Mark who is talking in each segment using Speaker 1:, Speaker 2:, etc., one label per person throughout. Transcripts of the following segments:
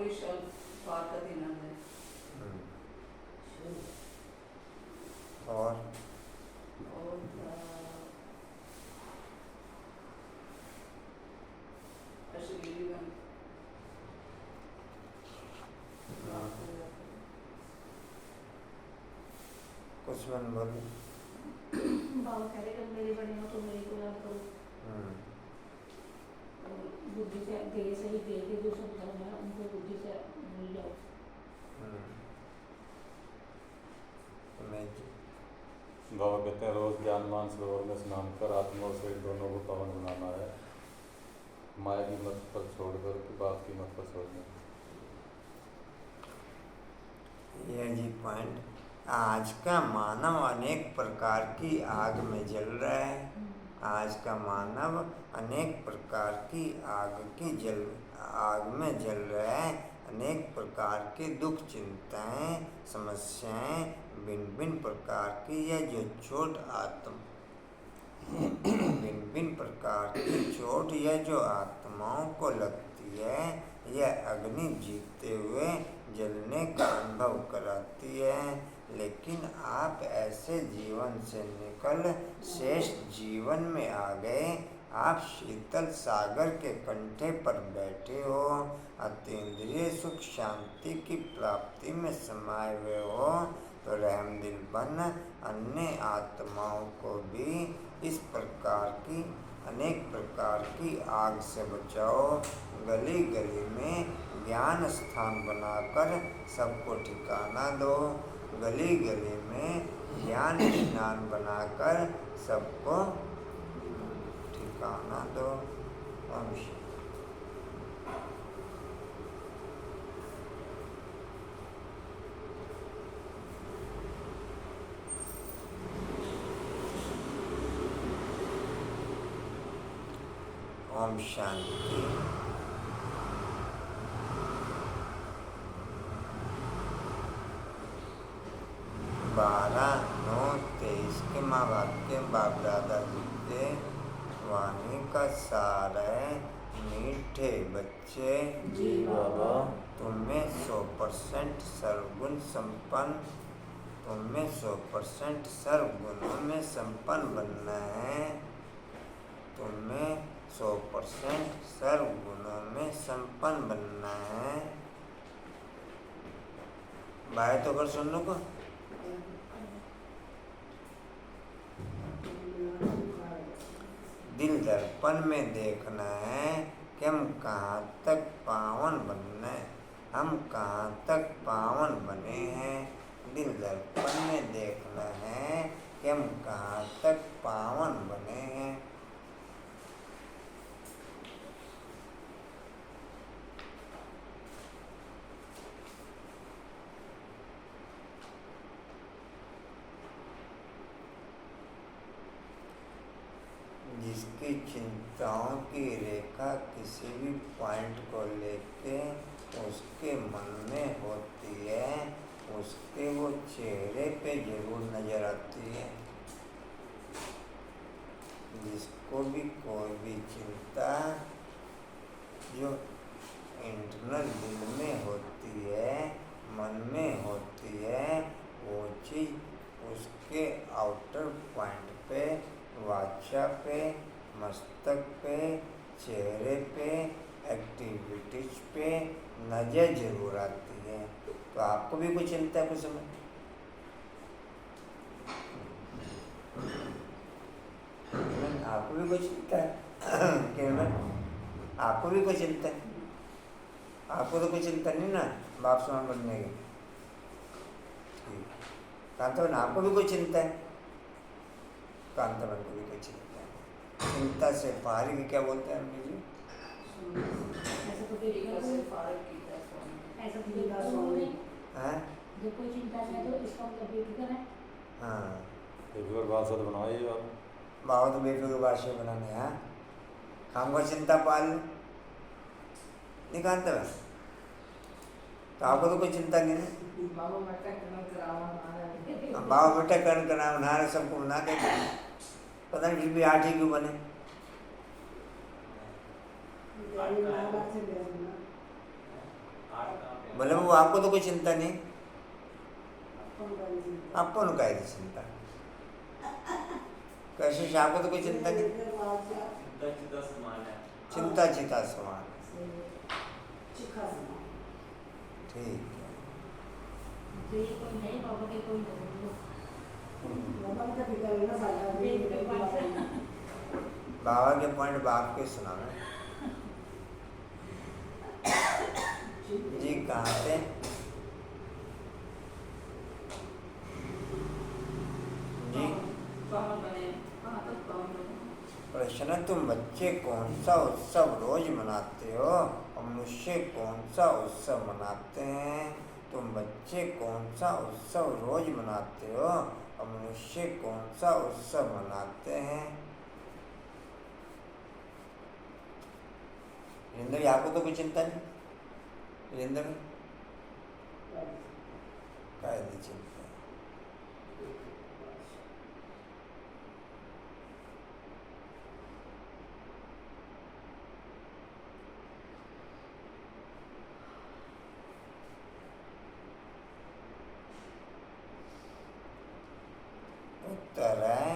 Speaker 1: विशाल पार्वती नंद है।
Speaker 2: और कुछ मन बोलो।
Speaker 3: बाबा कह रहे जब मेरे बने हो तो मेरे को याद करो। बुद्धि से देह से ही देह के जो सब धर्म है उनको बुद्धि से भूल जाओ।
Speaker 4: बाबा कहते हैं रोज ज्ञानमान सरोवर में स्नान कर आत्मा और शरीर दोनों को पावन बनाना है, माया की मत पर छोड़कर कि बाप की मत पर छोड़ना।
Speaker 2: यह जी पॉइंट। आज का मानव अनेक प्रकार की आग में जल रहा है। आज का मानव अनेक प्रकार की आग में जल रहा है। अनेक प्रकार के दुख, चिंताएं, समस्याएं, भिन्न भिन्न प्रकार की यह जो चोट भिन्न भिन्न प्रकार की चोट यह जो आत्माओं को लगती है, यह अग्नि जीते हुए जलने का अनुभव कराती है। लेकिन आप ऐसे जीवन से निकल श्रेष्ठ जीवन में आ गए। आप शीतल सागर के कंठे पर बैठे हो, अतीन्द्रिय सुख शांति की प्राप्ति में समाये हुए हो। तो रहमदिल बन अन्य आत्माओं को भी इस प्रकार की अनेक प्रकार की आग से बचाओ। गली गली में ज्ञान स्थान बनाकर सबको ठिकाना दो। गली गली में ज्ञान स्नान बनाकर सबको ठिकाना दो। ओम शांति। 12/9/23 के माँ बाप के बाप दादा जी के वाणी का सार है। मीठे बच्चे
Speaker 4: जी बाबा,
Speaker 2: तुम्हें 100% सर्वगुण संपन्न, तुम्हें 100% सर्वगुणों में संपन्न बनना है। तुम्हें 100% सर्वगुणों में संपन्न बनना है। बाय तो कर सुन लो को। दिल दर्पण में देखना है कि हम कहाँ तक पावन बनना है, हम कहाँ तक पावन बने हैं। दिल दर्पण में देखना है कि हम कहाँ तक पावन बने हैं। जिसकी चिंताओं की रेखा किसी भी पॉइंट को लेके उसके मन में होती है, उसके वो चेहरे पे जरूर नजर आती है। जिसको भी कोई भी चिंता जो इंटरनल दिल में होती है, मन में होती है, वो चीज़ उसके आउटर पॉइंट पे, वाचा पे, मस्तक पे, चेहरे पे, एक्टिविटीज पे नजर जरूर आती है। तो आपको भी कुछ चिंता है कुछ समय? आपको भी कुछ चिंता है? आपको भी कुछ चिंता है? आपको तो कुछ चिंता नहीं ना बाप समान बनने की? कांतावन आपको भी कोई चिंता है? कांतावन को भी कोई चिंता है? चिंता से पारी की क्या बोलते हैं अम्मी जी?
Speaker 3: जब कोई चिंता है तो इसका मतलब बेफिक्र है।
Speaker 2: हाँ,
Speaker 4: बेफिक्र भाषा तो बनवाइए आप।
Speaker 2: बहुत बेफिक्र भाषा बनाने हैं। हमको चिंता पाल निकालते हैं तो आपको तो कोई चिंता नहीं है।
Speaker 1: बाबा बेटा
Speaker 2: कर्ण कराव नारे सबको बना देते, पता नहीं फिर भी आठ ही क्यों बने। मतलब वो आपको तो कोई चिंता नहीं, आपको न काय चिंता, कैसे आपको तो कोई चिंता नहीं, चिंता चिता समान, ठीक है।
Speaker 3: जे कोई नहीं बाबा के कोई नहीं
Speaker 2: बाबा के पॉइंट बाप के सुनाना जी। कहाँ से जी?
Speaker 1: कौन बने, कहाँ तक कौन बने?
Speaker 2: प्रश्न, तुम बच्चे कौन सा उत्सव रोज मनाते हो और मनुष्य कौन सा उत्सव मनाते हैं? तुम बच्चे कौन सा उत्सव रोज मनाते हो और मनुष्य कौन सा उत्सव मनाते हैं? वीरेंद्र, आपको तो कोई चिंता नहीं, वीरेंद्र काय दी चिंता? उत्तर है,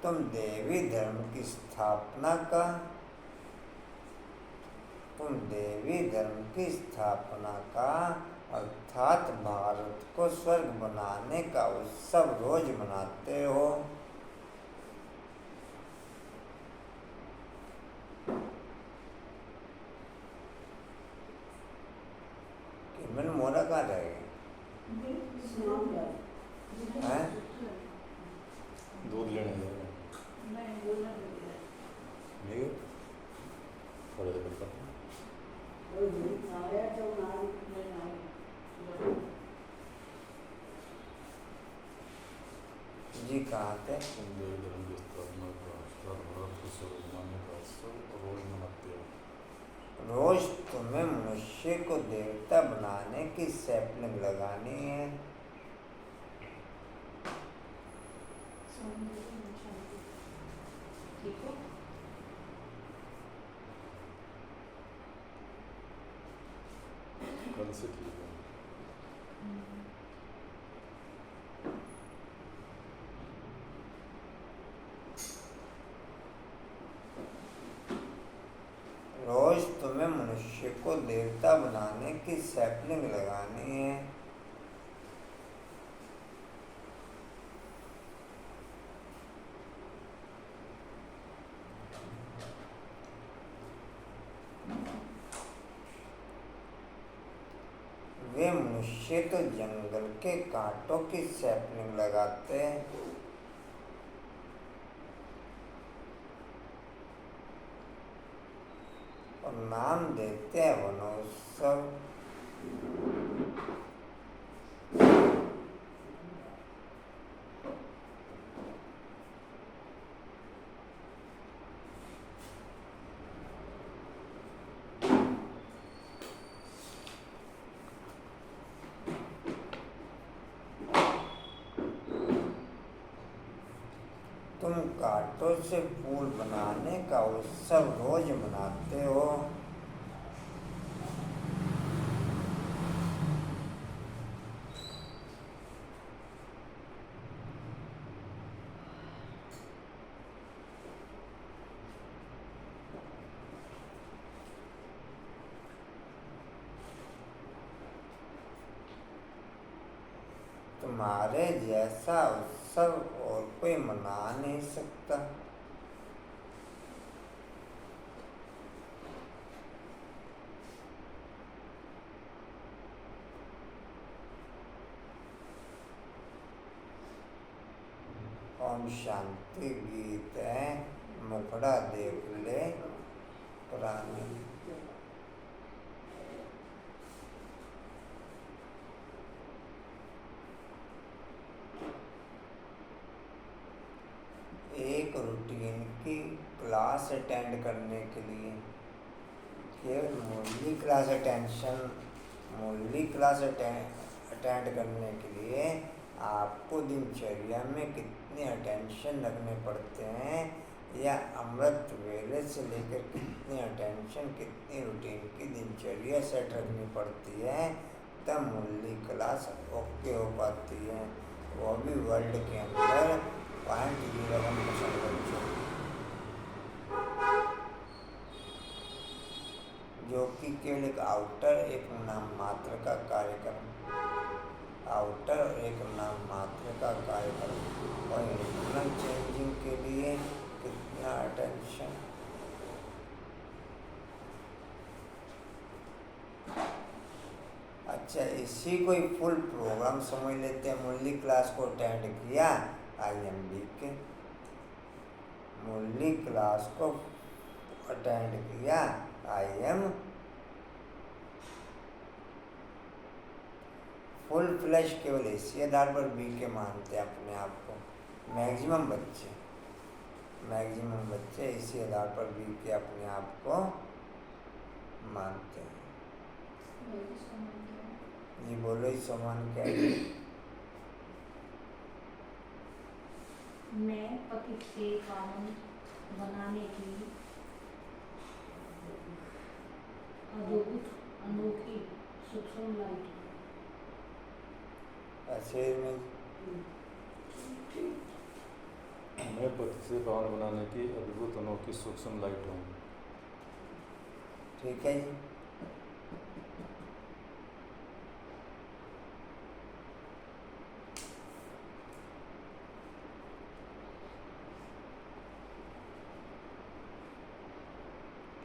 Speaker 2: तुम देवी धर्म की स्थापना का, तुम देवी धर्म की स्थापना का अर्थात भारत को स्वर्ग बनाने का उत्सव रोज मनाते हो। मैंने मोरा कहाँ रहेगा हैं?
Speaker 4: दूध लेने जाएगा
Speaker 3: नहीं बोलना पड़ेगा।
Speaker 4: नहीं थोड़े देर बाद
Speaker 2: जी कहाँ थे?
Speaker 4: देवी धर्म की स्थापना का अवसर भारत को स्वर्ग बनाने का उत्सव रोज मनाते हो।
Speaker 2: रोज तुम्हें मनुष्य को देवता बनाने की सैपलिंग लगानी है।
Speaker 3: ठीक है।
Speaker 4: कल से ठीक है।
Speaker 2: रोज तुम्हें मनुष्य को देवता बनाने की सैपलिंग लगानी है। वे मनुष्य तो जंगल के कांटों की सैपलिंग लगाते हैं। और नाम देते हैं वनोत्सव। तुम कांटों से फूल बनाने का उत्सव रोज मनाते हो। तुम्हारे जैसा उत्सव और कोई मना नहीं सकता। ओम शांति गीत है, मुखड़ा देख ले पुरानी। एक रूटीन की क्लास अटेंड करने के लिए केवल मूली क्लास अटेंड करने के लिए आपको दिनचर्या में कितने अटेंशन रखने पड़ते हैं, या अमृत वेले से लेकर कितनी अटेंशन, कितनी रूटीन की दिनचर्या सेट रखनी पड़ती है, तब मूल्य क्लास ओके हो पाती है, वो भी वर्ल्ड के अंदर 0.01% बच्चों, जो कि केवल एक आउटर, एक नाम मात्र का कार्यक्रम, आउटर एक नाम मात्र का कार्यक्रम, और इंटरनल चेंजिंग के लिए कितना अटेंशन। अच्छा, इसी को ही फुल प्रोग्राम समझ लेते हैं। मूल्य क्लास को अटेंड किया, IMB के मूल्य क्लास को अटेंड किया, IM फुल फ्लैश केवल इसी आधार पर बी के मानते हैं अपने आप को। मैक्सिमम बच्चे इसी आधार पर बी के अपने आप को मानते हैं। जी बोलो, ही समान क्या है?
Speaker 3: मैं पतित से पावन बनाने की अद्भुत अनोखी सूक्ष्म लाइट।
Speaker 2: शेर में
Speaker 4: मैं पति से पावन बनाने की अद्भुत अनोखी सूक्ष्म लाइट हूँ।
Speaker 2: ठीक है जी।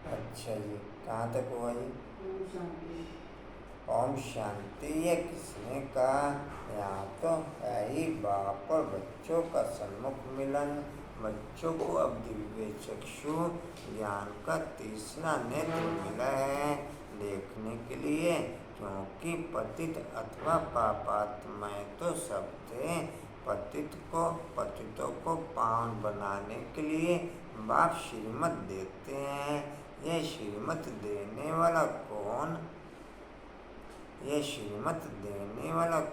Speaker 2: अच्छा जी, कहाँ तक हुआ जी? ओम शांति। ये किसने कहा? यहाँ तो है ही बाप और बच्चों का सन्मुख मिलन। बच्चों को अब दिव्य चक्षु ज्ञान का तीसरा नेत्र मिला है देखने के लिए, क्योंकि पतित अथवा पापात्माएं तो सब थे। पतितों को पावन बनाने के लिए बाप श्रीमत देते हैं। ये श्रीमत देने वाला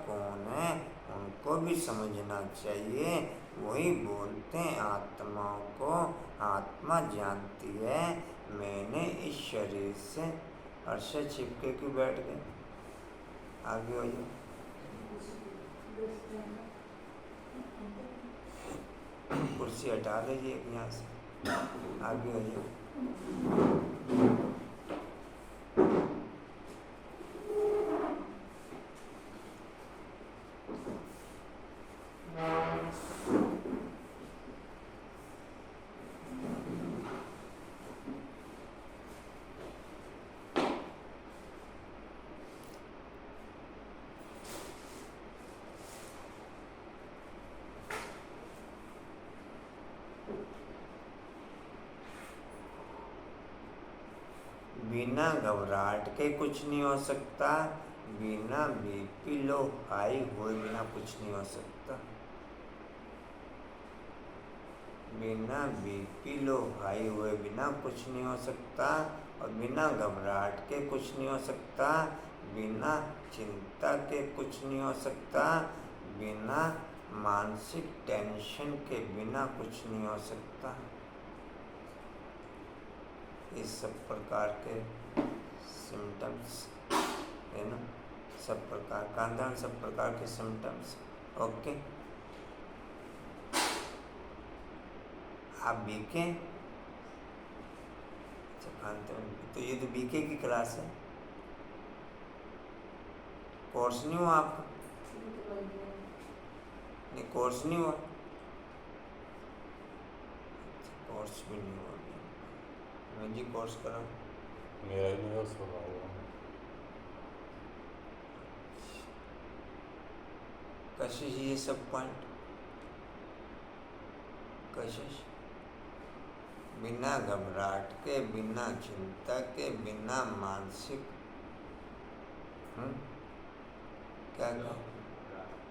Speaker 2: कौन है, उनको भी समझना चाहिए। वही बोलते हैं, आत्माओं को आत्मा जानती है। मैंने इस शरीर से अर्श चिपके क्यों बैठ गए? आगे हो जाओ। कुर्सी हटा दीजिए यहाँ से, आगे हो जाओ। बिना घबराहट के कुछ नहीं हो सकता, बिना BP लो हाई हुए बिना कुछ नहीं हो सकता, बिना BP लो हाई हुए बिना कुछ नहीं हो सकता, और बिना घबराहट के कुछ नहीं हो सकता, बिना चिंता के कुछ नहीं हो सकता, बिना मानसिक टेंशन के बिना कुछ नहीं हो सकता। इस सब प्रकार के सिम्टम्स है ना, सब प्रकार का अंदर, सब प्रकार के सिम्टम्स। ओके, आप BK, तो ये तो BK की क्लास है। कोर्स नहीं हुआ आपका? नहीं, कोर्स नहीं हुआ, कोर्स भी नहीं हुआ। मैं जी कोर्स करा,
Speaker 4: मेरा ही नहीं हो रहा होगा।
Speaker 2: कशिश ये सब पॉइंट, कशिश बिना घबराहट के, बिना चिंता के, बिना मानसिक क्या कहा?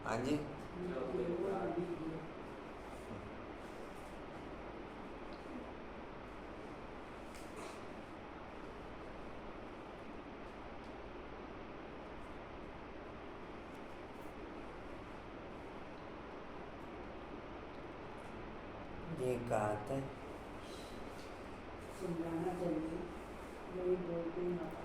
Speaker 2: हाँ जी, ये कहा था
Speaker 3: समझाना चाहिए, वही बोलते हैं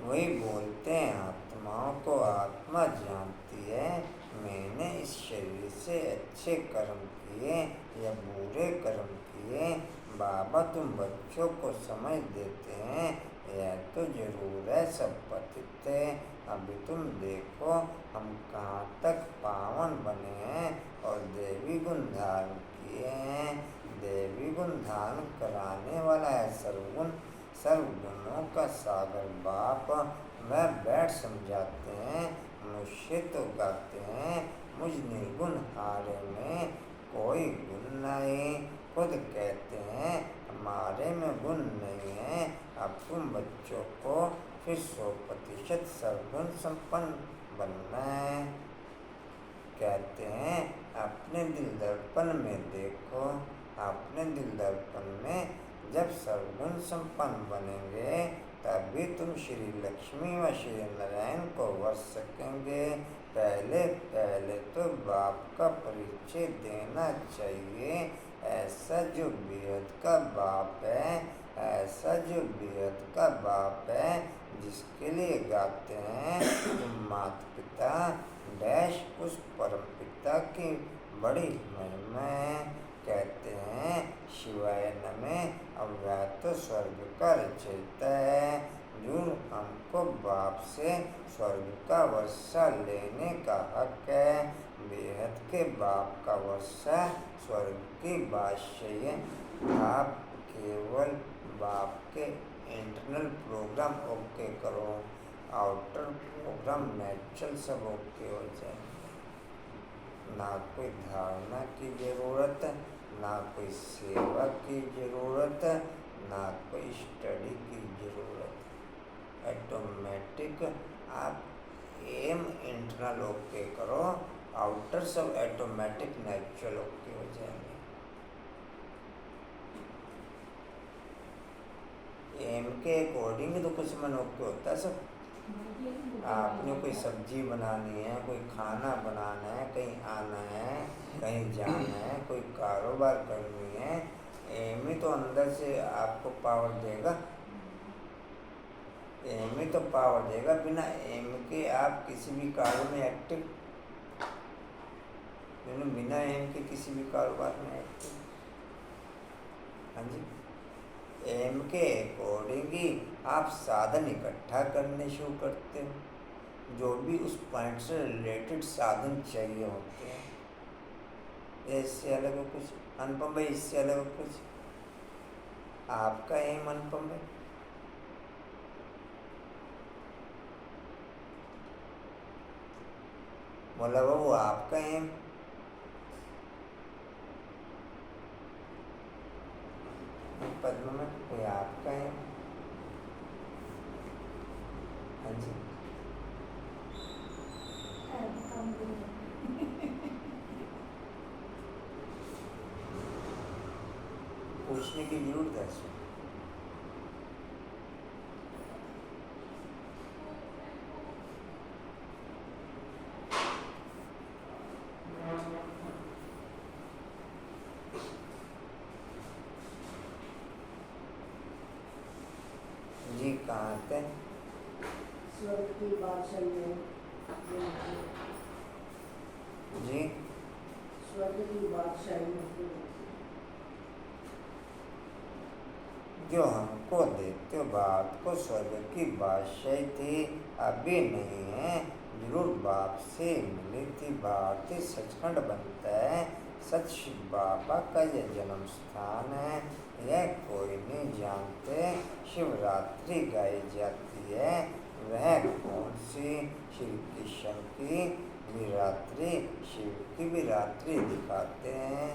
Speaker 2: वही बोलते हैं आत्माओं को आत्मा जानती है। मैंने इस शरीर से अच्छे कर्म किए या बुरे कर्म किए। बाबा तुम बच्चों को समझ देते हैं, यह तो जरूर है सब पतित थे। अभी तुम देखो हम कहाँ तक पावन बने हैं और देवी गुण धारण किए हैं। देवी गुण धारण कराने वाला है सर्वगुणों का सागर बाप। वह बैठ समझाते हैं, मनुष्य तो गाते हैं मुझ निर्गुण हारे में कोई गुण नहीं। खुद कहते हैं हमारे में गुण नहीं है। अब तुम बच्चों को फिर 100% सर्वगुण संपन्न बनना है। कहते हैं अपने दिल दर्पण में देखो। अपने दिल दर्पण में जब सर्वगुण संपन्न बनेंगे तभी तुम श्री लक्ष्मी व श्री नारायण को वर सकेंगे। पहले तो बाप का परिचय देना चाहिए। ऐसा जो बेहद का बाप है, ऐसा जो बेहद का बाप है, जिसके लिए गाते हैं तुम माता पिता डैश उस परम पिता की बड़ी महिमा है। कहते हैं शिवाय नमः। अब वह तो स्वर्ग का रचयिता है। जो हमको बाप से स्वर्ग का वर्षा लेने का हक है। बेहद के बाप का वर्षा स्वर्ग की बादशाही है। आप केवल बाप के इंटरनल प्रोग्राम ओके करो, आउटर प्रोग्राम नेचुरल सब ओके हो जाए। ना कोई धारणा की ज़रूरत, ना कोई सेवा की ज़रूरत, ना कोई स्टडी की ज़रूरत। ऑटोमेटिक आप एम इंटरनल ओके करो, आउटर सब ऑटोमेटिक नेचुरल ओके हो जाएंगे। एम के अकॉर्डिंग तो कुछ मन ओके होता है सब। आपने कोई सब्जी बनानी है, कोई खाना बनाना है, कहीं आना है, कहीं जाना है, कोई कारोबार करनी है, एम ही तो अंदर से आपको पावर देगा। एम ही तो पावर देगा। बिना एम के आप किसी भी कार्य में एक्टिव, बिना एम के किसी भी कारोबार में एक्टिव। हाँ जी, एम के अकॉर्डिंग ही आप साधन इकट्ठा करने शुरू करते हो। जो भी उस पॉइंट से रिलेटेड साधन चाहिए होते हैं। इससे अलग हो कुछ अनुपम भाई, इससे अलग हो कुछ आपका एम अनुपम भाई? बोला बाबू आपका एम? पद्म में कोई आपका है? हाँ जी, पूछने की जरूरत है इसमें। जी कहाँ थे?
Speaker 3: स्वर्ग की बादशाही है
Speaker 2: जी
Speaker 3: स्वर्ग की बादशाही है।
Speaker 2: जो हमको देते हो बाप को स्वर्ग की बादशाही थी, अभी नहीं है, जरूर बाप से मिली थी। भारतीय सचखंड बनता है। सच शिव बाबा का यह जन्म स्थान है। यह कोई नहीं जानते। शिवरात्रि गाई जाती है, वह कौन सी? श्री कृष्ण की भी रात्रि, शिव की भी रात्रि दिखाते हैं।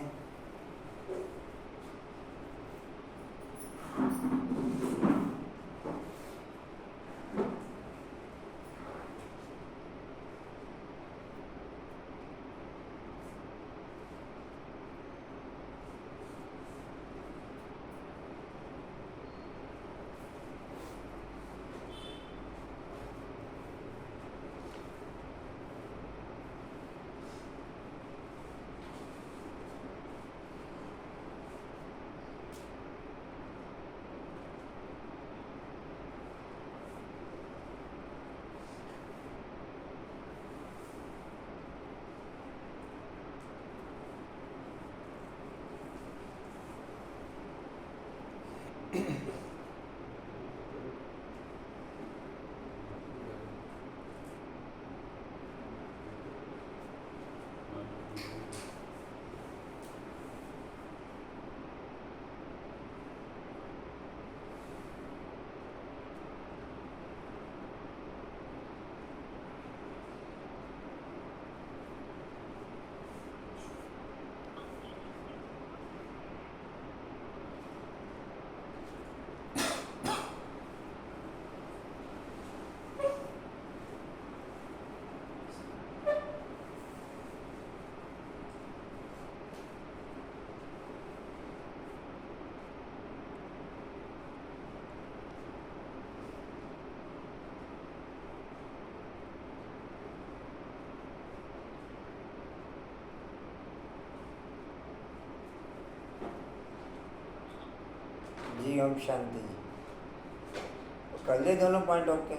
Speaker 2: जी ओम शांति जी। कर ले दोनों पॉइंट ओके।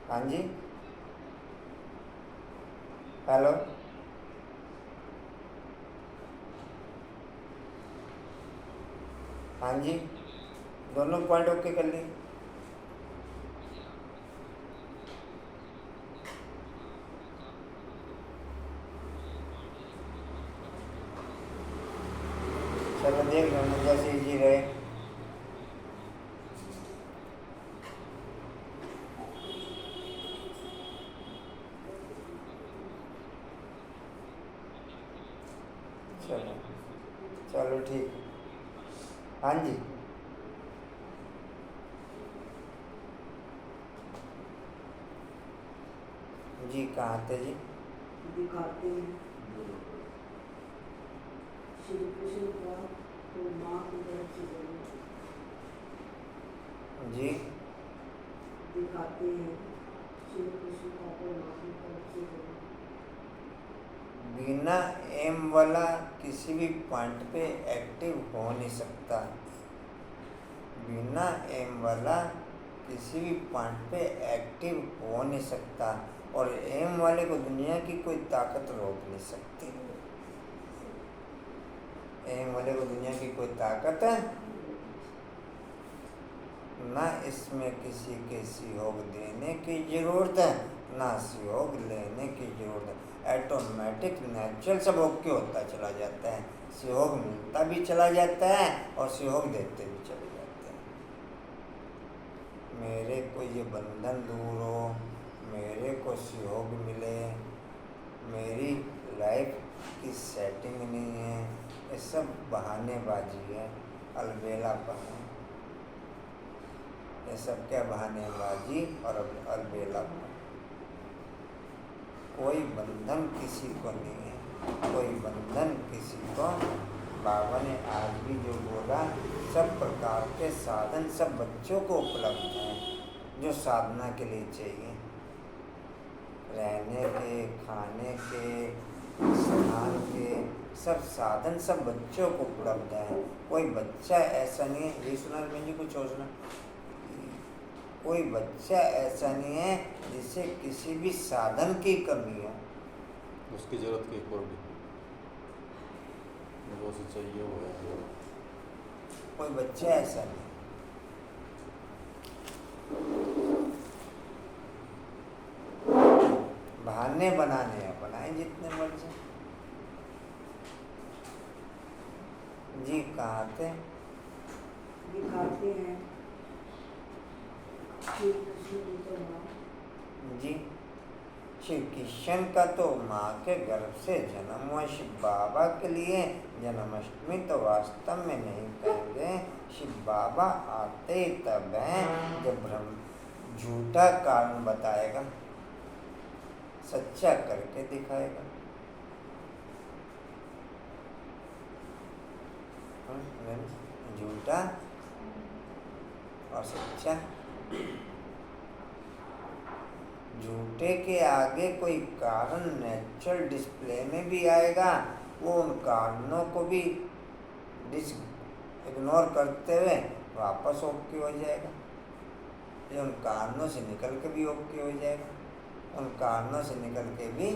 Speaker 2: हाँ जी, हेलो, हाँ जी, दोनों पॉइंट ओके कर लिए। चलो देख लो जैसे इजी रहे। चलो चलो ठीक है। हाँ जी, जी कहाँ थे जी?
Speaker 5: दिखाते हैं श्री कृष्ण का तो माँ की तरफ से जरूर
Speaker 2: जी
Speaker 5: दिखाते हैं श्री कृष्ण का तो माँ की तरफ से जरूर।
Speaker 2: बिना एम वाला किसी भी पॉइंट पे एक्टिव हो नहीं सकता। बिना एम वाला किसी भी पॉइंट पे एक्टिव हो नहीं सकता, और एम वाले को दुनिया की कोई ताकत रोक नहीं सकती। एम वाले को दुनिया की कोई ताकत है ना, इसमें किसी के सहयोग देने की ज़रूरत है ना सहयोग लेने की ज़रूरत है। ऑटोमेटिक नेचुरल सब ओके होता चला जाता है, सहयोग मिलता भी चला जाता है और सहयोग देते भी चले जाते हैं। मेरे को ये बंधन दूर हो, मेरे को सहयोग मिले, मेरी लाइफ की सेटिंग नहीं है, ये सब बहानेबाजी है, अलबेलापन है। ये सब क्या बहानेबाजी और अलबेलापन। कोई बंधन किसी को नहीं है, कोई बंधन किसी को। बाबा ने आज भी जो बोला, सब प्रकार के साधन सब बच्चों को उपलब्ध हैं जो साधना के लिए चाहिए। रहने के, खाने के, स्नान के सब साधन सब बच्चों को उपलब्ध है। कोई बच्चा ऐसा नहीं है, ये सुना जी कुछ और सुना, कोई बच्चा ऐसा नहीं है जिसे किसी भी साधन की कमी हो।
Speaker 4: उसकी जरूरत की कोई भी वो से चाहिए वो है।
Speaker 2: कोई बच्चा ऐसा नहीं। बहाने बनाने हैं, बनाए जितने मर्जी। जी कहाँ थे?
Speaker 5: दिखाते हैं श्री कृष्ण की तो माँ।
Speaker 2: जी श्री कृष्ण का तो माँ के गर्भ से जन्म हुआ। शिव बाबा के लिए जन्माष्टमी तो वास्तव में नहीं कहेंगे, शिव बाबा आते तब हैं जब ब्रह्म झूठा कारण बताएगा, सच्चा करके दिखाएगा। झूठा और सच्चा, झूठे के आगे कोई कारण नेचुरल डिस्प्ले में भी आएगा, वो उन कारणों को भी इग्नोर करते हुए वापस ओके हो जाएगा। ये उन कारणों से निकल के भी ओके हो जाएगा, उन कारणों से निकल के भी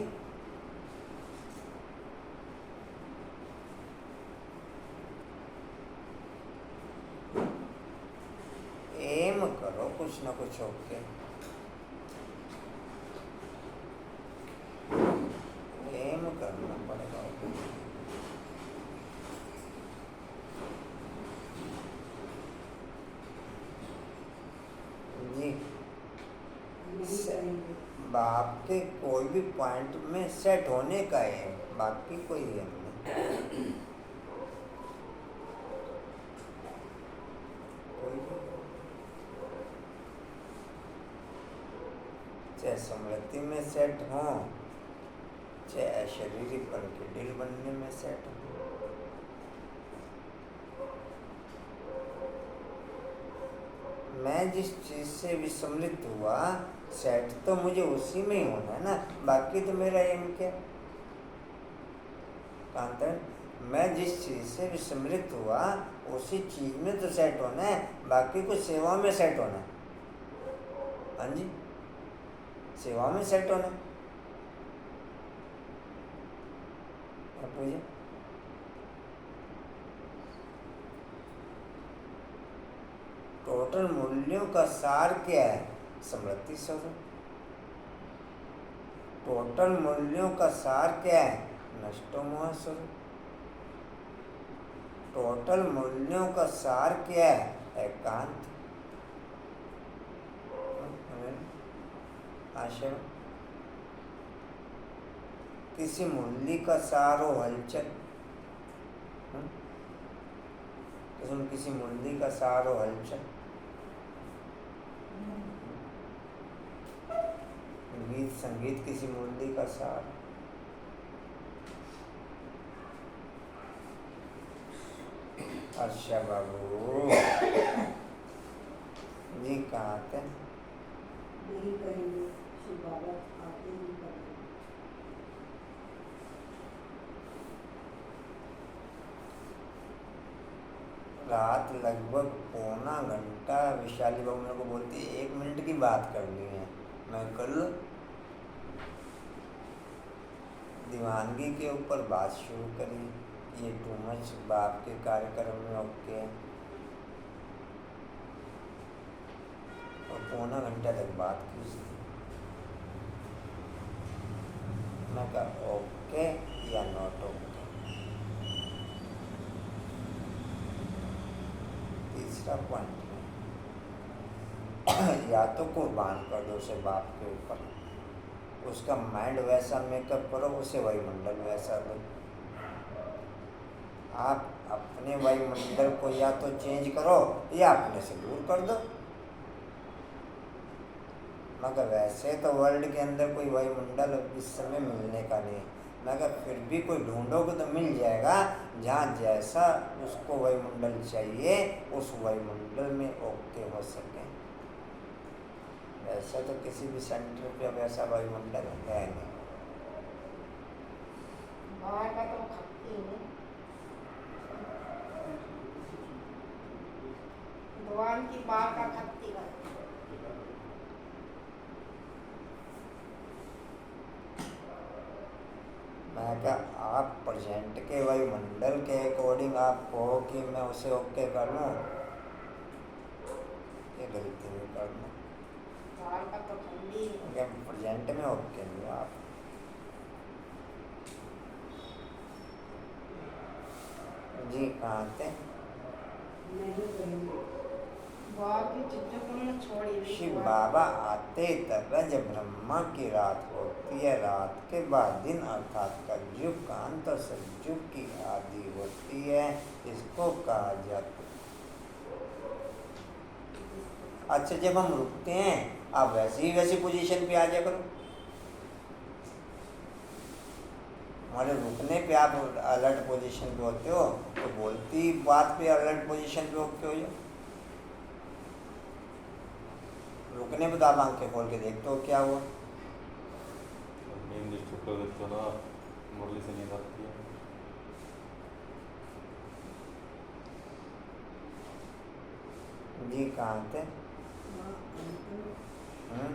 Speaker 2: एम करो कुछ ना कुछ ओके। एम करना पड़ेगा। जी बाप के कोई भी पॉइंट में सेट होने का है, बाकी कोई एम नहीं। चाहे स्मृति में सेट हो, चाहे अशरीरी पन के दिल बनने में सेट हो। मैं जिस चीज से विस्मृत हुआ, सेट तो मुझे उसी में ही होना है ना, बाकी तो मेरा एम क्या कांतन। मैं जिस चीज़ से विस्मृत हुआ उसी चीज़ में तो सेट होना है, बाकी कुछ सेवा में सेट होना है। हाँ जी, सेवा में सेट होना है। आप पूछिए। टोटल मूल्यों का सार क्या है? स्मृति स्वरूप। टोटल मूल्यों का सार क्या है? नष्टो मोह स्वरूप। टोटल मूल्यों का सार क्या है? एकांत। आशय किसी मूल्य का सार हो हलचल, किसी मूल्य का सार हो हलचल। गीत संगीत किसी मूल्य का सार। अच्छा बाबू जी कहाँ थे?
Speaker 5: नहीं करेंगे, शिव बाबा आते ही करेंगे।
Speaker 2: रात लगभग पौना घंटा विशाली बाबू मेरे को बोलती है 1 मिनट की बात करनी है। मैं कर लो। दीवानगी के ऊपर बात शुरू करी, ये टू मच बाप के कार्यक्रम में ओके, और पौना घंटा तक बात की। मैं कहा ओके या नॉट ओके। तीसरा पॉइंट या तो कुर्बान कर दो उसे बाप के ऊपर, उसका माइंड वैसा मेकअप करो, उसे वायुमंडल वैसा दो। आप अपने वायुमंडल को या तो चेंज करो या अपने से दूर कर दो। मगर वैसे तो वर्ल्ड के अंदर कोई वायुमंडल इस समय मिलने का नहीं, मगर फिर भी कोई ढूंढोगे तो मिल जाएगा जहाँ जैसा उसको वायुमंडल चाहिए उस वायुमंडल में ओके हो सके। वैसा तो किसी भी सेंटर पे वैसा वायुमंडल है नहीं।
Speaker 6: बाहर का तो खपती है, भगवान की बाहर का खपती है।
Speaker 2: मैं क्या आप प्रेजेंट के वायुमंडल के अकॉर्डिंग आप कहो कि मैं उसे ओके कर लूँ, ये गलती नहीं करना।
Speaker 6: बाहर का तो ठंडी है।
Speaker 2: प्रेजेंट में ओके नहीं हो आप। जी कहाँ थे?
Speaker 5: नहीं करेंगे।
Speaker 6: बाहर की चीजों को मैं छोड़ी।
Speaker 2: शिव बाबा आते तक जब ब्रह्मा की रात होती है, रात के बाद दिन अर्थात कलयुग का अंत और सतयुग की आदि होती है, इसको कहा जाता है। अच्छा जब हम रुकते हैं आप वैसी पोजीशन पे आ जाया करो। हमारे रुकने पे आप अलर्ट पोजीशन पे होते हो, तो बोलती बात पे अलर्ट पोजीशन पे होते हो। रुकने पे तो आप आंखें खोल के देखते हो क्या हुआ।
Speaker 4: नींद डिस्टर्ब कर देते हो ना, मुरली से नींद आती है।
Speaker 2: जी कहाँ थे?
Speaker 5: हाँ,
Speaker 2: हम्म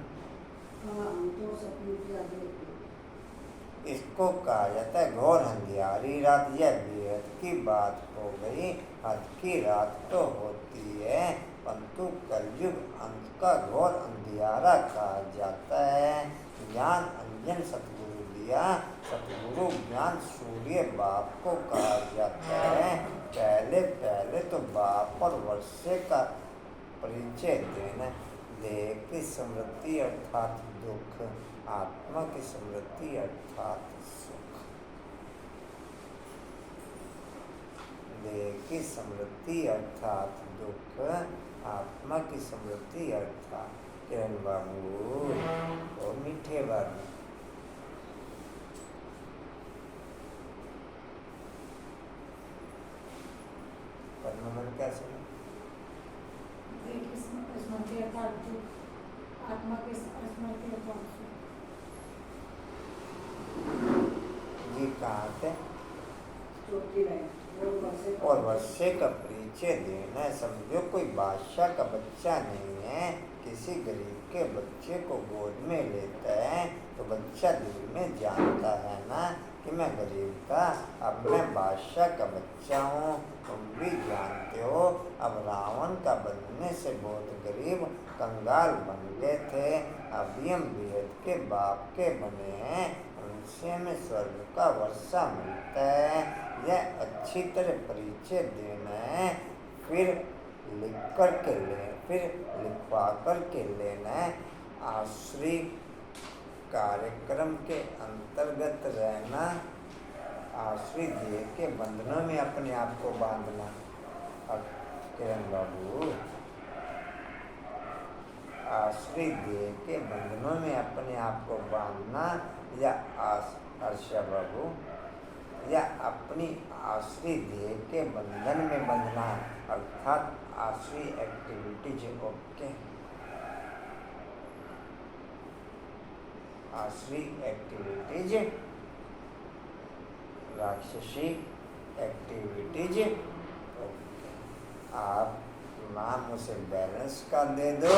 Speaker 5: तो सपने की आगे
Speaker 2: इसको कहा जाता है घोर अंधियारी रात। यह बेहद की बात हो गई, हद की रात तो होती है, परंतु कलयुग अंत का घोर अंधियारा कहा जाता है। ज्ञान अंजन सतगुरु दिया, सतगुरु ज्ञान सूर्य बाप को कहा जाता है। पहले पहले तो बाप और वर्षे का परिचय देना। देह की समृद्धि अर्थात दुख, आत्मा की समृद्धि अर्थात सुख। देह की समृद्धि अर्थात दुख, आत्मा की समृद्धि अर्थात। किरण बाबू और मीठे बाबू परमानंद क्या सुना?
Speaker 3: स्मृति अर्थात दुख, आत्मा के स्मृति अर्थात सुख।
Speaker 2: जी कहाँ थे?
Speaker 5: चौथी लाइन
Speaker 2: और वर्षे का परिचय देना। समझो कोई बादशाह का बच्चा नहीं है, किसी गरीब के बच्चे को गोद में लेता है तो बच्चा दिल में जानता है ना कि मैं गरीब था, अब मैं बादशाह का बच्चा हूँ। तुम भी जानते हो अब रावण का बनने से बहुत गरीब कंगाल बन गए थे, अभी हम बेहद के बाप के बने हैं, उनसे हमें स्वर्ग का वर्षा मिलता है। यह अच्छी तरह परिचय देना है, फिर लिखवा कर के लेना है। आश्रय कार्यक्रम के अंतर्गत रहना, आश्रय देह के बंधनों में अपने आप को बांधना। अब किरण बाबू, आश्रय देह के बंधनों में अपने आप को बांधना या हर्षा बाबू, या अपनी आश्रय देह के बंधन में बंधना, अर्थात आश्रय एक्टिविटीज। ओके, आश्रय एक्टिविटीज, राक्षसी एक्टिविटीज। ओके, आप नाम उसे बैलेंस का दे दो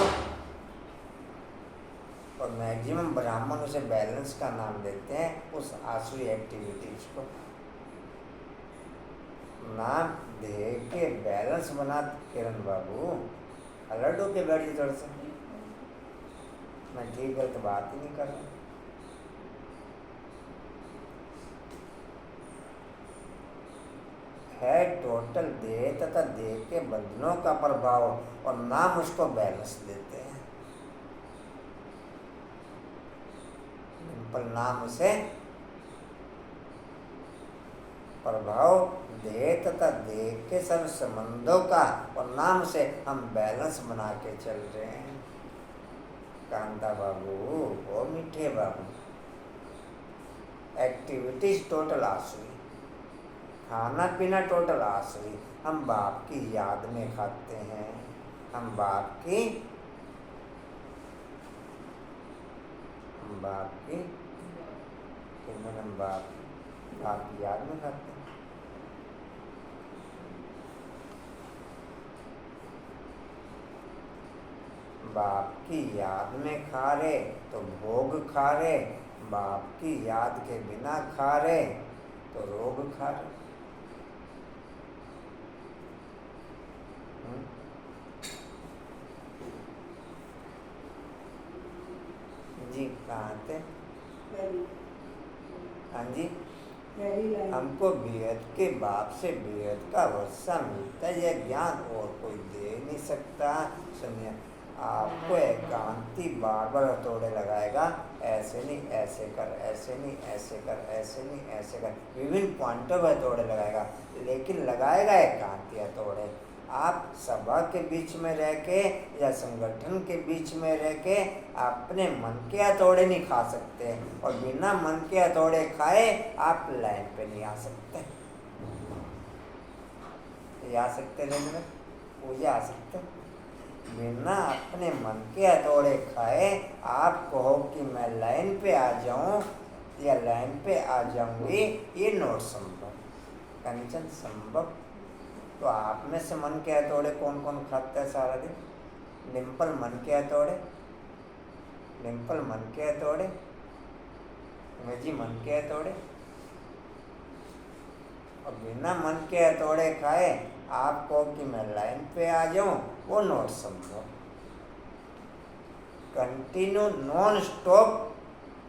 Speaker 2: और मैक्सिमम ब्राह्मण उसे बैलेंस का नाम देते हैं उस आश्रय एक्टिविटीज को। नाम दे के बैलेंस बना। किरण बाबू अलर्ट होके बैठिए थोड़ा सा, मैं ठीक गलत बात ही नहीं कर रहा। है टोटल देह तथा देह के बंधनों का प्रभाव और नाम उसको बैलेंस देते हैं। सिंपल नाम से प्रभाव देह तथा देह के सब संबंधों का और नाम से हम बैलेंस बना के चल रहे हैं। कांता बाबू, ओ मीठे बाबू, एक्टिविटीज टोटल आश्रय, खाना पीना टोटल आश्रय। हम बाप की याद में खाते हैं, हम बाप की बाप की याद में खाते हैं। बाप की याद में खा रहे तो भोग खा रहे, बाप की याद के बिना खा रहे तो रोग खा रहे। जी कहाँ थे? हाँ जी, हमको बेहद के बाप से बेहद का वर्षा मिलता है, यह ज्ञान और कोई दे नहीं सकता। सुनिए, आपको एकांती बार बार हथौड़े लगाएगा, ऐसे नहीं ऐसे कर, ऐसे नहीं ऐसे कर, ऐसे नहीं ऐसे कर, विभिन्न पॉइंटों पर हथौड़े लगाएगा, लेकिन लगाएगा एकांती हथौड़े। आप सभा के बीच में रह के या संगठन के बीच में रह के अपने मन के हथौड़े नहीं खा सकते, और बिना मन के हथौड़े खाए आप लाइन पे नहीं आ सकते। आ सकते नहीं, पूजा आ सकते। बिना अपने मन के हथौड़े खाए आप कहो कि मैं लाइन पे आ जाऊं या लाइन पे आ जाऊंगी, ये नोट संभव, कंचन संभव। तो आप में से मन के हथौड़े कौन कौन खाता है सारा दिन? डिम्पल मन के हथौड़े, डिम्पल मन के हथौड़े, जी मन के हथौड़े। और बिना मन के हथौड़े खाए आप कहो कि मैं लाइन पे आ जाऊं, वो नोट समझो। कंटिन्यू नॉन स्टॉप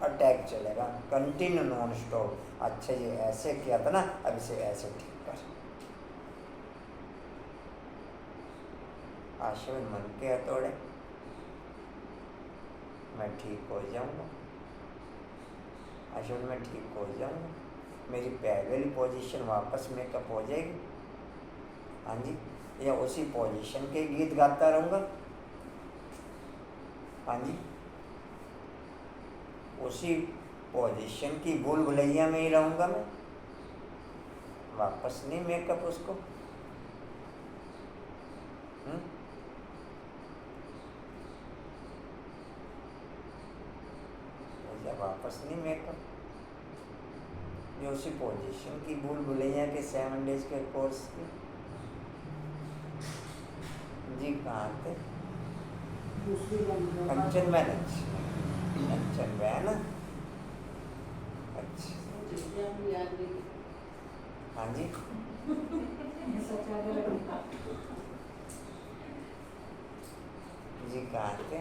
Speaker 2: अटैक चलेगा, कंटिन्यू नॉन स्टॉप। अच्छा ये ऐसे किया था ना, अब इसे ऐसे ठीक कर। आश्रय मन के हथौड़े, मैं ठीक हो जाऊंगा, आश्रय में ठीक हो जाऊंगा, मेरी पहली पोजीशन वापस मेकअप हो जाएगी। हाँ जी, या उसी पोजीशन के गीत गाता रहूँगा। हाँ जी, उसी पोजीशन की भूल भुलैया में ही रहूँगा मैं, वापस नहीं मेकअप उसको। वापस नहीं मेकअप, जो उसी पोजीशन की भूल भुलैया के 7 डेज के कोर्स की। जी कहाँ थे?
Speaker 5: दूसरी बंद
Speaker 2: कंचन बहन। अच्छा कंचन बहन, अच्छा हाँ जी। जी कहाँ थे?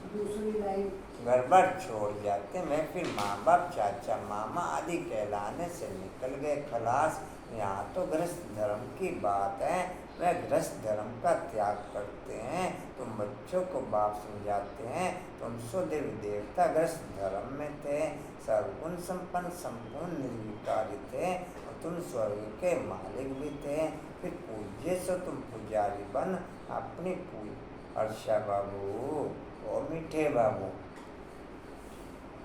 Speaker 5: दूसरी लाइन
Speaker 2: घर बार छोड़ जाते मैं, फिर माँ बाप चाचा मामा आदि कहलाने से निकल गए खलास। यहाँ तो गृहस्थ धर्म की बात है, वह गृहस्थ धर्म का त्याग करते हैं। तुम बच्चों को बाप समझाते हैं, तुम सो देवी देवता गृहस्थ धर्म में थे, सर्वगुण संपन्न संपूर्ण निर्विकारी थे, और तुम स्वर्ग के मालिक भी थे। फिर पूज्य से तुम पुजारी बन अपनी हर्षा बाबू ओ मीठे बाबू,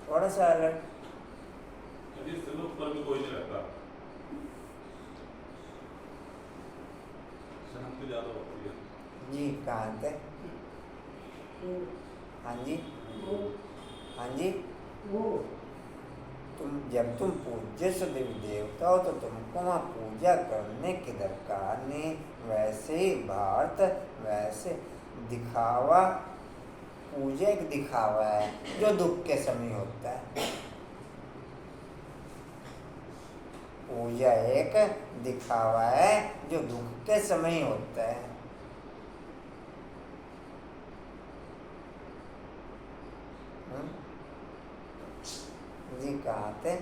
Speaker 2: थोड़ा सा अलग।
Speaker 7: ऊपर भी कोई नहीं रहता, शांति ज्यादा होती है।
Speaker 2: जी कहाँ थे? हाँ जी हाँ जी। तुम पूज्य से देवी देवता हो तो तुमको वहाँ पूजा करने की दरकार नहीं। वैसे ही भारत, वैसे दिखावा, पूजा एक दिखावा है जो दुख के समय होता है। पूजा एक दिखावा है जो दुख के समय होता है। जी कहाँ थे?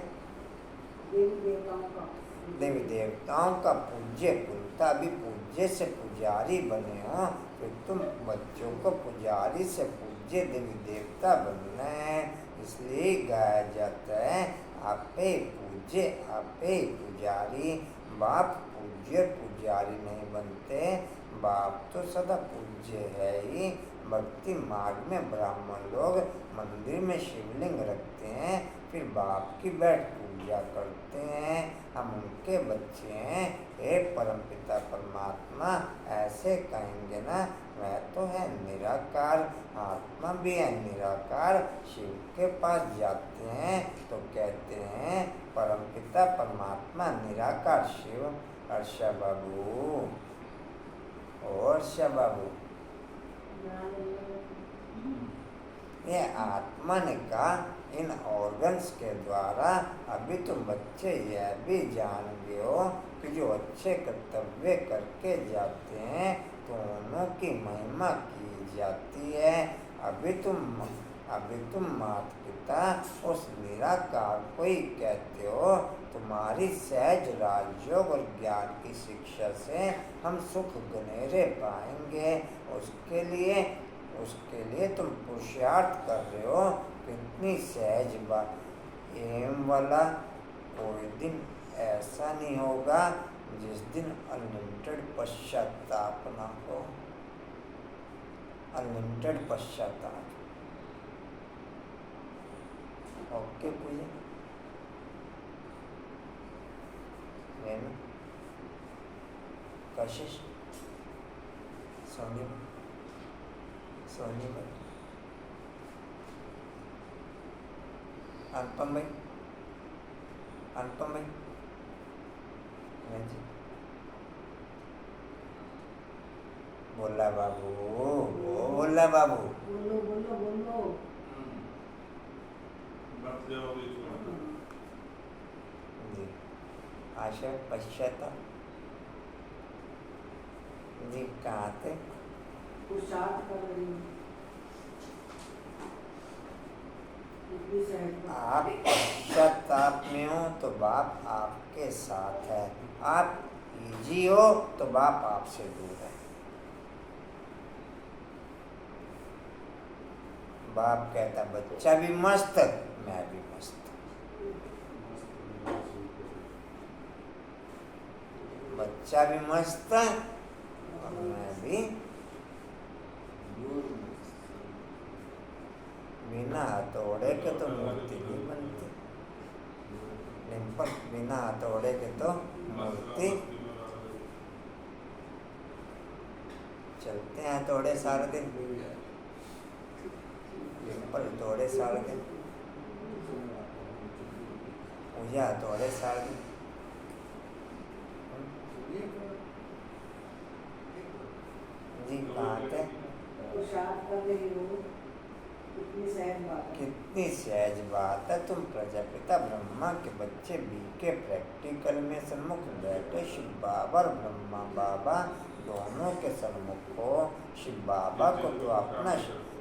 Speaker 2: देवी देवताओं का पूज्य कुलता भी पूज्य से पुजारी बने हो, फिर तुम बच्चों को पुजारी से पूज्य देवी देवता बनना है। इसलिए गाया जाता है आपे पूज्य आपे पुजारी। बाप पूज्य पुजारी नहीं बनते, बाप तो सदा पूज्य है ही। भक्ति मार्ग में ब्राह्मण लोग मंदिर में शिवलिंग रखते हैं, फिर बाप की बैठ पूजा करते हैं। हम उनके बच्चे हैं। हे परमपिता परमात्मा, ऐसे कहेंगे ना, वह तो है निराकार, आत्मा भी है निराकार। शिव के पास जाते हैं तो कहते हैं परमपिता परमात्मा निराकार शिव। हर्षा बाबू और हर्षा बाबू, ये आत्मा ने कहा इन ऑर्गन्स के द्वारा। अभी तुम बच्चे यह भी जान गए हो कि जो अच्छे कर्तव्य करके जाते हैं तो उन्हों की महिमा की जाती है। अभी तुम माता पिता उस निराकार को ही कहते हो। तुम्हारी सहज राजयोग और ज्ञान की शिक्षा से हम सुख गनेरे पाएंगे। उसके लिए तुम पुरुषार्थ कर रहे हो। कितनी सहज बात। एम वाला कोई दिन ऐसा नहीं होगा जिस दिन अनलिमिटेड पश्चाताप ना हो। अनलिमिटेड पश्चाताप। ओके पूजा कशिश सोनी भाई, अनुपम भाई, जी बोला बाबू, बोला बाबू,
Speaker 5: बोलो
Speaker 2: जी आशा पश्चाताप। जी कहाँ थे?
Speaker 5: पुरुषार्थ कर रही हूँ।
Speaker 2: आप पश्चाताप में हो तो बाप आपके साथ है, आप इजी हो तो बाप आपसे दूर है। बाप कहता बच्चा भी मस्त, मैं भी मस्त। बच्चा भी मस्त और मैं भी। बिना हथौड़े के तो मूर्ति नहीं बनती। डिम्पल, बिना हथौड़े के तो मूर्ति। चलते हैं हथौड़े सारा दिन। डिम्पल हथौड़े सारा दिन। पूजा तो अरे सारी जी कहाँ थे?
Speaker 5: पुरुषार्थ कर रही हो, कितनी सहज बात है।
Speaker 2: कितनी सहज बात है। तुम प्रजापिता ब्रह्मा के बच्चे बीके प्रैक्टिकल में सन्मुख बैठे शिव बाबा और ब्रह्मा बाबा दोनों के सन्मुख हो। शिव बाबा को तो अपना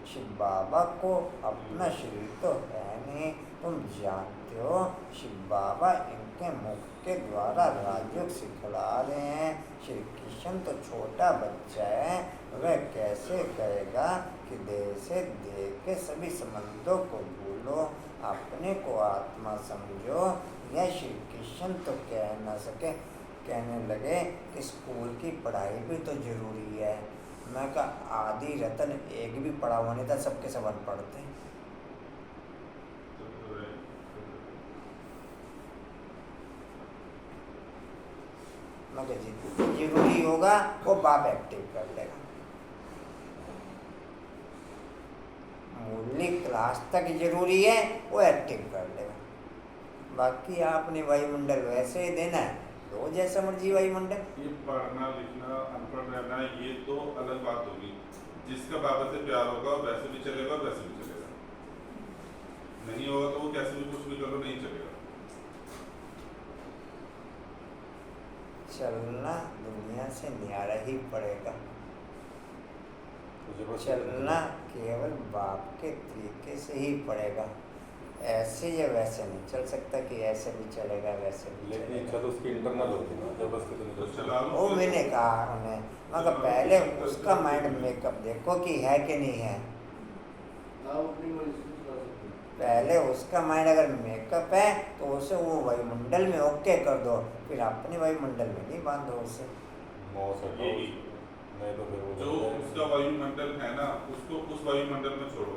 Speaker 2: शिव बाबा को अपना शरीर तो है नहीं, तुम जानते हो। शिव बाबा इनके मुख के द्वारा राजयोग सिखला रहे हैं। श्री कृष्ण तो छोटा बच्चा है, वह कैसे कहेगा कि देह से देह के सभी संबंधों को भूलो, अपने को आत्मा समझो। यह श्री कृष्ण तो कह न सके, कहने लगे कि स्कूल की पढ़ाई भी तो जरूरी है। मैं कहा आदि रतन एक भी पढ़ा हुआ नहीं था, सबके सब अनपढ़ थे। मैं कहा जितना जरूरी होगा वो बाप एक्टिव कर लेगा। मूल्य क्लास तक जरूरी है वो एक्टिव कर लेगा, बाकी आपने वायुमंडल वैसे ही देना है, दो जैसा मर्जी वायुमंडल।
Speaker 7: ये पढ़ना लिखना अनपढ़ रहना ये तो अलग बात होगी। जिसका बाबा से प्यार होगा वैसे भी चलेगा और वैसे भी चलेगा, नहीं होगा तो वो कैसे भी कुछ भी करो नहीं चलेगा।
Speaker 2: चलना दुनिया से न्यारा ही पड़ेगा।
Speaker 4: तुझे बस
Speaker 2: चलना केवल बाप के तरीके से ही पड़ेगा, ऐसे या वैसे नहीं चल सकता कि ऐसे भी चलेगा वैसे भी
Speaker 4: लेकिन
Speaker 2: चलेगा।
Speaker 4: इच्छा तो उसकी इंटरनल होती है ना, जबरदस्ती तो नहीं
Speaker 7: तो
Speaker 4: कर
Speaker 7: चला लो।
Speaker 2: वो मैंने कहा उन्हें, मगर पहले उसका माइंड मेकअप देखो कि है कि नहीं है। पहले उसका माइंड अगर मेकअप है तो उसे वो वायुमंडल में ओके कर दो, फिर अपने वायुमंडल में नहीं बांधो उसे।
Speaker 4: मौसम
Speaker 7: यही
Speaker 4: नहीं तो फिर वो
Speaker 7: जो उसका वायुमंडल है ना, उसको उस वायुमंडल में छोड़ो।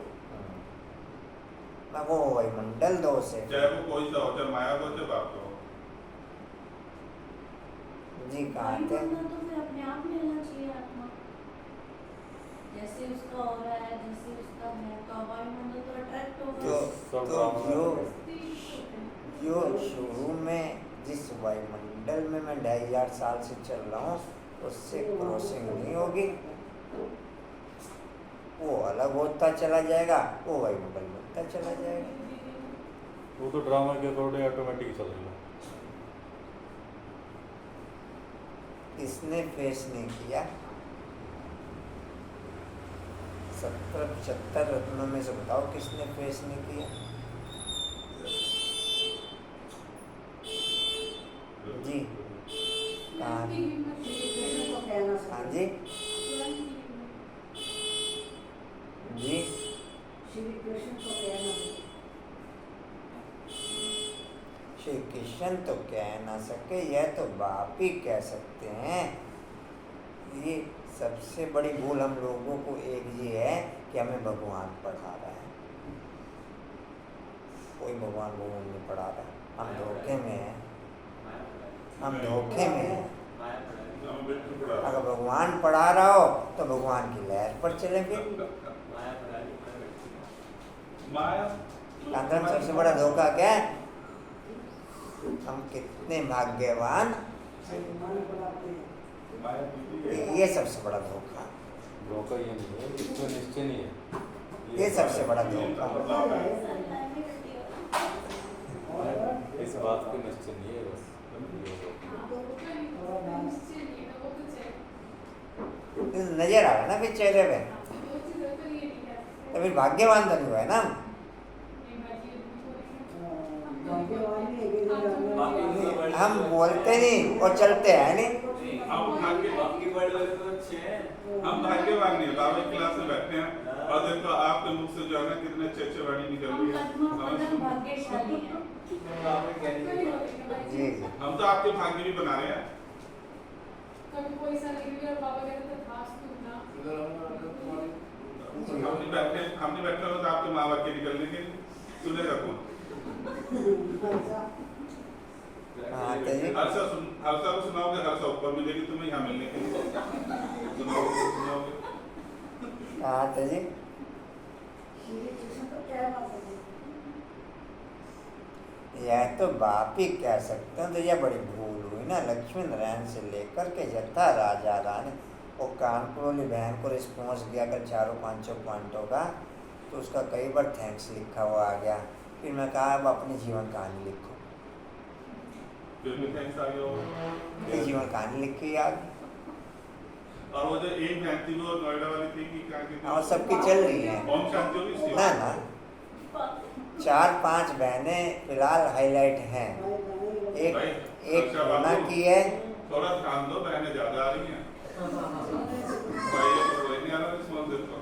Speaker 2: मैं वो वायुमंडल दो उसे।
Speaker 7: चाहे वो कोई सा हो, चाहे माया हो चाहे बाप का हो।
Speaker 2: जी कहाँ थे?
Speaker 1: वायुमंडल तो फिर अपने आप मिलना चाहिए आत्मा, जैसे उसका हो रहा है जैसे उसका है, तो वायुमंडल तो अट्रैक्ट होगा।
Speaker 2: जो शुरू में जिस वायुमंडल में मैं 2500 साल से चल रहा हूँ उससे क्रॉसिंग नहीं होगी, वो अलग होता चला जाएगा, वो वायुमंडल में होता चला जाएगा।
Speaker 4: वो तो ड्रामा के अकॉर्डिंग ऑटोमेटिक चल रही है।
Speaker 2: किसने फेस नहीं किया? 70-75 रत्नों में से बताओ किसने फेस नहीं किया? जी कहाँ? हाँ जी जी
Speaker 5: श्री कृष्ण को कहना
Speaker 2: श्री कृष्ण तो कह ना सके, यह तो बाप ही कह सकते हैं। ये सबसे बड़ी भूल हम लोगों को एक ये है कि हमें भगवान पढ़ा रहा है। कोई भगवान नहीं पढ़ा रहा, हम धोखे में हैं, हम धोखे में हैं। अगर भगवान पढ़ा रहा हो तो भगवान की लहर पर चले फिर। अंदर सबसे बड़ा धोखा क्या है? हम कितने भाग्यवान,
Speaker 5: मन बनाते हैं।
Speaker 2: ये सबसे बड़ा धोखा,
Speaker 4: धोखा ये नहीं है, इसमें निश्चय नहीं है।
Speaker 2: ये सबसे बड़ा धोखा।
Speaker 4: इस बात पे निश्चय नहीं है बस।
Speaker 2: नजर आ रहा है ना फिर चेहरे पे, तो फिर भाग्यवान तो नहीं हुआ है ना। हम बोलते नहीं और चलते हैं नहीं।
Speaker 7: हम भाग्यवान नहीं, बाबा की क्लास में बैठे हैं और देखो आपके मुख से जो है ना कितने अच्छे वाणी निकल रही है।
Speaker 1: भाग्यशाली
Speaker 2: जी
Speaker 7: हम तो आपके भाग्य भी बना रहे हैं। हमने बैठे हो तो आपके माँ बाप के निकल लेंगे, सुनेगा कौन? हर्षा को सुनाओगे, हर्षा ऊपर मिलेगी तुम्हें, यहाँ मिलने के लिए सुनाओगे।
Speaker 2: जी
Speaker 5: श्री कृष्ण को कहना
Speaker 2: यह तो बाप ही कह सकते हैं। तो यह बड़ी भूल हुई ना। लक्ष्मी नारायण से लेकर के यथा राजा रानी, वो कानपुर वाली बहन को रिस्पॉन्स दिया कर 400-500 पॉइंटों का, तो उसका कई बार थैंक्स लिखा हुआ आ गया। फिर मैं कहा अब अपनी जीवन कहानी लिखो,
Speaker 7: फिर भी थैंक्स आ गया होगा।
Speaker 2: ये जीवन कहानी लिख के याद।
Speaker 7: और वो जो एक बहन थी वो नोएडा वाली थी कि क्या कहते हैं,
Speaker 2: और सबकी चल रही है
Speaker 7: ओम शांति होगी इसकी?
Speaker 2: ना ना, 4-5 बहनें फिलहाल हाईलाइट हैं। एक
Speaker 7: भाई,
Speaker 2: एक
Speaker 7: अच्छा
Speaker 2: पूना
Speaker 7: बाबू,
Speaker 2: की है।
Speaker 7: थोड़ा ध्यान दो, बहनें ज्यादा आ रही हैं भाई, ये तो कोई नहीं आ रहा रिस्पॉन्स देता।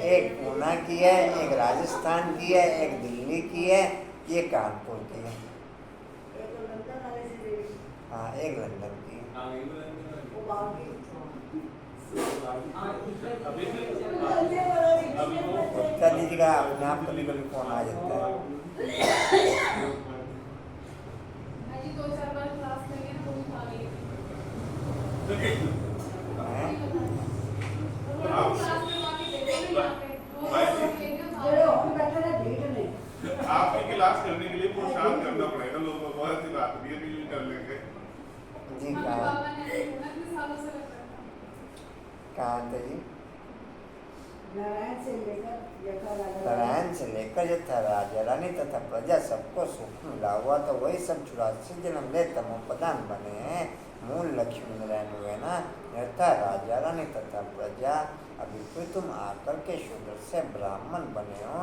Speaker 2: एक पूना की है, एक राजस्थान की है, एक दिल्ली की है, ये कानपुर की है। हाँ, एक लंदन की है। उत्तर दीजिएगा, अपने आप कभी कभी फोन आ जाता है।
Speaker 8: जी 2-4 बार क्लास लगे ना, वो भी खा गई।
Speaker 2: हैं?
Speaker 8: क्लास में आके देखो ना, यहाँ पे रोज
Speaker 7: भाई,
Speaker 8: रोज लेके खा रहे हैं।
Speaker 7: आपकी क्लास करने के लिए पुरुषार्थ करना पड़ेगा लोगों को। ऐसी बात नहीं है कि कर लेंगे।
Speaker 2: जी
Speaker 8: हमारे
Speaker 2: कहाँ
Speaker 8: बाबा ने ऐसे बोला, कितने सालों से लग रहा था।
Speaker 2: कहाँ थे जी?
Speaker 5: नारायण से
Speaker 2: नारायण से लेकर यथा राजा रानी तथा प्रजा सबको सुख मिला हुआ, तो वही सब 84 जन्म ले तमोप्रधान बने हैं। मूल लक्ष्मी नारायण हुए ना, यथा राजा रानी तथा प्रजा। अभी तो तुम आकर के शूद्र से ब्राह्मण बने हो,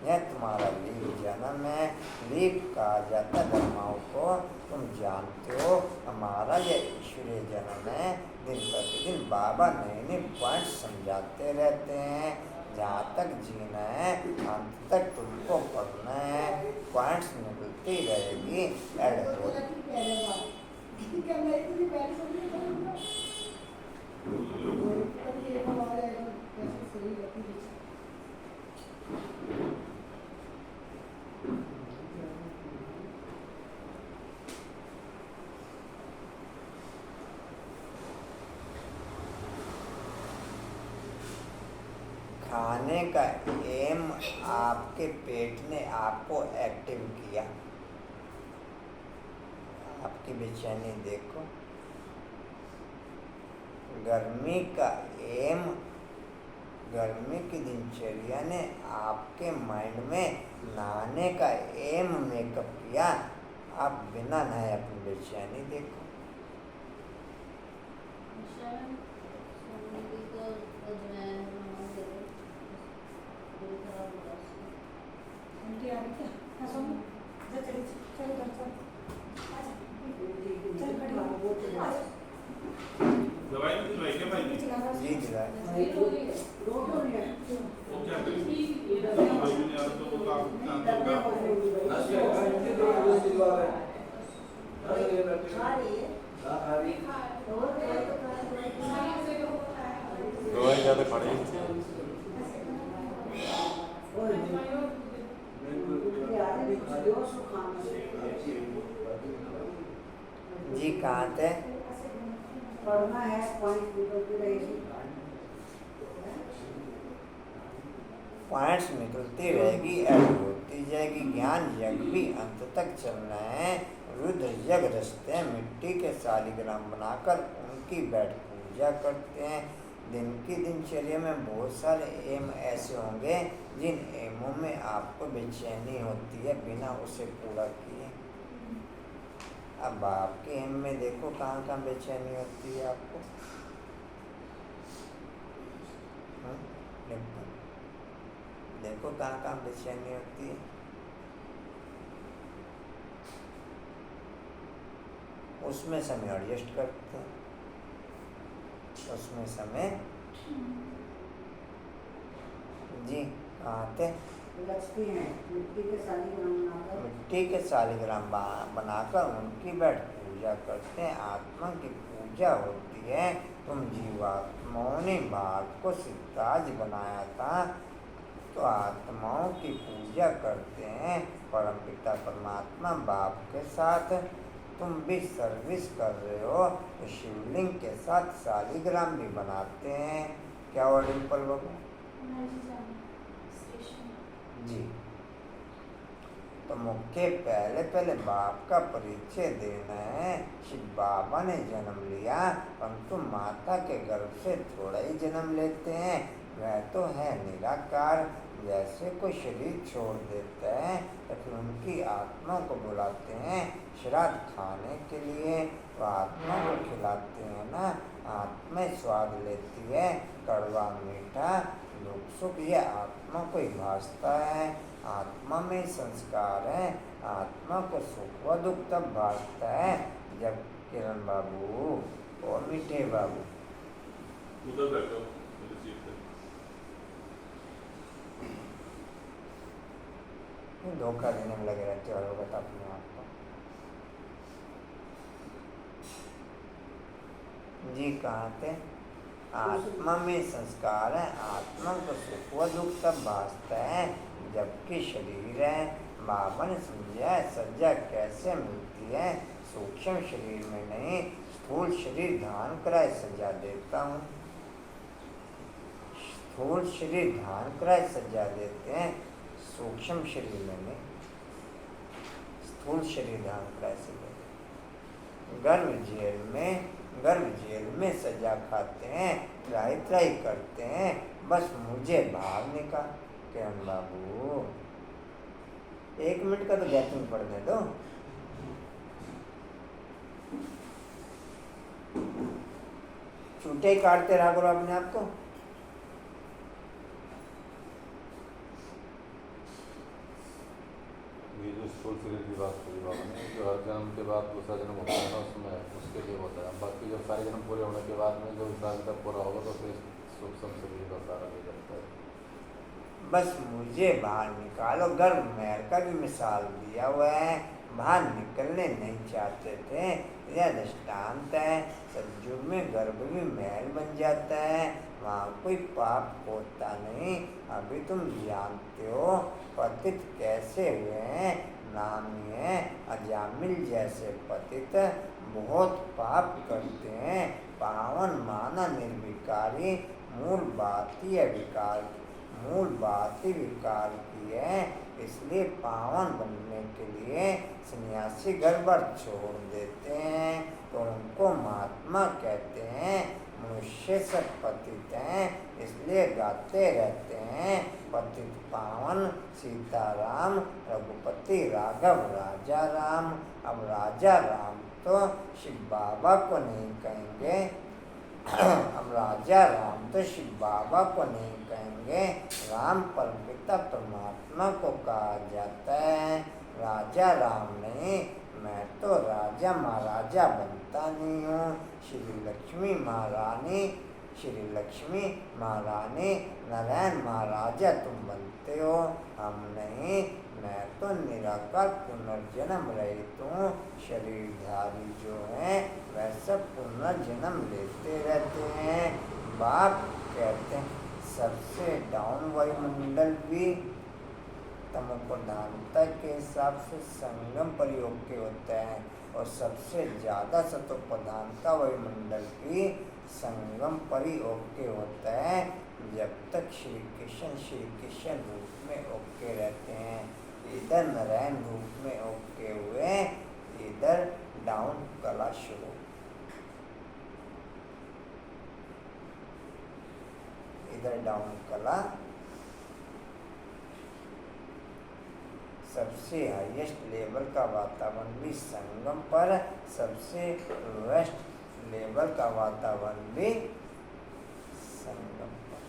Speaker 2: यह तुम्हारा लीप जन्म है। लीप कहा जाता धर्माओं को, तुम जानते हो। हमारा यह ईश्वरीय जन्म है। दिन प्रतिदिन बाबा नए नए पॉइंट समझाते रहते हैं। जहाँ तक जीना है, अंत तक तुमको पढ़ना है। पॉइंट्स निकलती रहेगी। खाने का एम आपके पेट ने आपको एक्टिव किया। आपकी बेचैनी देखो। गर्मी का एम, गर्मी की दिनचर्या ने आपके माइंड में नहाने का एम मेकअप किया। आप बिना नहाए अपनी बेचैनी देखो।
Speaker 7: दवाई नहीं दिलवाई क्या भाई?
Speaker 2: जी दिलाए।
Speaker 7: वो क्या करेंगे? दवाई नहीं आ रहा तो वो काम
Speaker 4: दवाई ज़्यादा खड़ी
Speaker 2: जी कहाँ थे?
Speaker 5: पढ़ना है, पॉइंट निकलती रहेगी।
Speaker 2: पॉइंट्स निकलती रहेगी, ऐड होती जाएगी। ज्ञान यज्ञ भी अंत तक चलना है। रुद्र यज्ञ रचते हैं, मिट्टी के शालिग्राम बनाकर उनकी बैठ पूजा करते हैं। दिन की दिनचर्या में बहुत सारे एम ऐसे होंगे जिन एमों में आपको बेचैनी होती है बिना उसे पूरा किए। अब आपके एम में देखो कहाँ कहाँ बेचैनी होती है आपको। देखो कहाँ कहाँ बेचैनी होती है। उसमें समय एडजस्ट करते हैं, उसमें समय। जी कहाँ थे?
Speaker 5: लक्ष्मी है, मिट्टी के शालिग्राम बनाकर,
Speaker 2: मिट्टी के शालिग्राम बनाकर उनकी बैठ पूजा करते हैं। आत्मा की पूजा होती है। तुम जीवात्माओं ने बात को सिद्धाज बनाया था, तो आत्माओं की पूजा करते हैं। परमपिता परमात्मा बाप के साथ तुम भी सर्विस कर रहे हो, तो शिवलिंग के साथ शालिग्राम भी बनाते हैं। क्या हुआ डिम्पल बाबू? जी तो मुझे पहले पहले बाप का परिचय देना है। शिव बाबा ने जन्म लिया, परंतु माता के गर्भ से थोड़ा ही जन्म लेते हैं। वह तो है निराकार। जैसे कोई शरीर छोड़ देता है तो फिर उनकी आत्मा को बुलाते हैं श्राद्ध खाने के लिए। तो आत्मा को खिलाते हैं ना, आत्मा स्वाद लेती है, कड़वा मीठा दुख सुख यह आत्मा को ही भासता है। आत्मा में संस्कार है, आत्मा को सुख व दुख तब भासता है जब किरण बाबू और मीठे बाबू
Speaker 7: उधर बैठो मेरी सीट पे।
Speaker 2: धोखा देने में लगे रहते हो बता अपने आप को। जी कहाँ थे? आत्मा में संस्कार है, आत्मा को सुख व दुख तब भासता है जबकि शरीर है। बाबा ने समझा है सज्जा कैसे मिलती है, सूक्ष्म शरीर में नहीं, स्थूल शरीर धारण कराए सजा देता हूँ। स्थूल शरीर धारण कराए सजा देते हैं, सूक्ष्म शरीर में नहीं, स्थूल शरीर धारण कराए सजा देते। गर्भ जेल में सजा खाते हैं, त्राही त्राही करते हैं, बस मुझे बाहर निकाल। किरण बाबू 1 मिनट का तो गैपिंग पड़ने दो। छूटे काटते रहा करो अपने आप को।
Speaker 4: ये जो स्थूल शरीर की बात करी बाबा ने, जो हर जन्म के बाद दूसरा जन्म होता है ना, उसमें उसके लिए होता है। बाकी जब सारे जन्म पूरे होने के बाद में जो हिसाब तक पूरा होगा तो फिर सूक्ष्म शरीर का सारा ले जाता है।
Speaker 2: बस मुझे बाहर निकालो। गर्भ महल का भी मिसाल दिया हुआ है, बाहर निकलने नहीं चाहते थे, यह दृष्टांत है। सतयुग में गर्भ भी महल बन जाता है, वहाँ कोई पाप होता नहीं। अभी तुम जानते हो पतित कैसे हुए हैं, नाम ही है अजामिल जैसे पतित बहुत पाप करते हैं। पावन माना निर्विकारी, मूल बात ही विकार की है। इसलिए पावन बनने के लिए सन्यासी घर बार छोड़ देते हैं तो उनको महात्मा कहते हैं। मनुष्य सब पतित हैं, इसलिए गाते रहते हैं पतित पावन सीताराम रघुपति राघव राजा राम। अब राजा राम तो शिव बाबा को नहीं कहेंगे, अब राजा राम तो शिव बाबा को नहीं कहेंगे, राम परमपिता परमात्मा को कहा जाता है। राजा राम नहीं, मैं तो राजा महाराजा बनता नहीं हूँ। श्री लक्ष्मी महारानी नारायण महाराजा तुम बनते हो, हम नहीं। मैं तो निराकार पुनर्जन्म रहित हूँ। शरीरधारी जो हैं वह सब पुनर्जन्म लेते रहते हैं। बाप कहते हैं सबसे डाउन वायुमंडल भी तमो प्रधानता के हिसाब से संगम प्रयोग के होते हैं, और सबसे ज़्यादा सतो प्रधानता वायुमंडल की संगम प्रयोग के होता है। जब तक श्री कृष्ण रूप में ओके रहते हैं, इधर नारायण रूप में ओके हुए, इधर डाउन कला शुरू। इधर डाउन कला सबसे हाईएस्ट लेवल का वातावरण भी संगम पर, सबसे लोएस्ट लेवल का वातावरण भी संगम पर।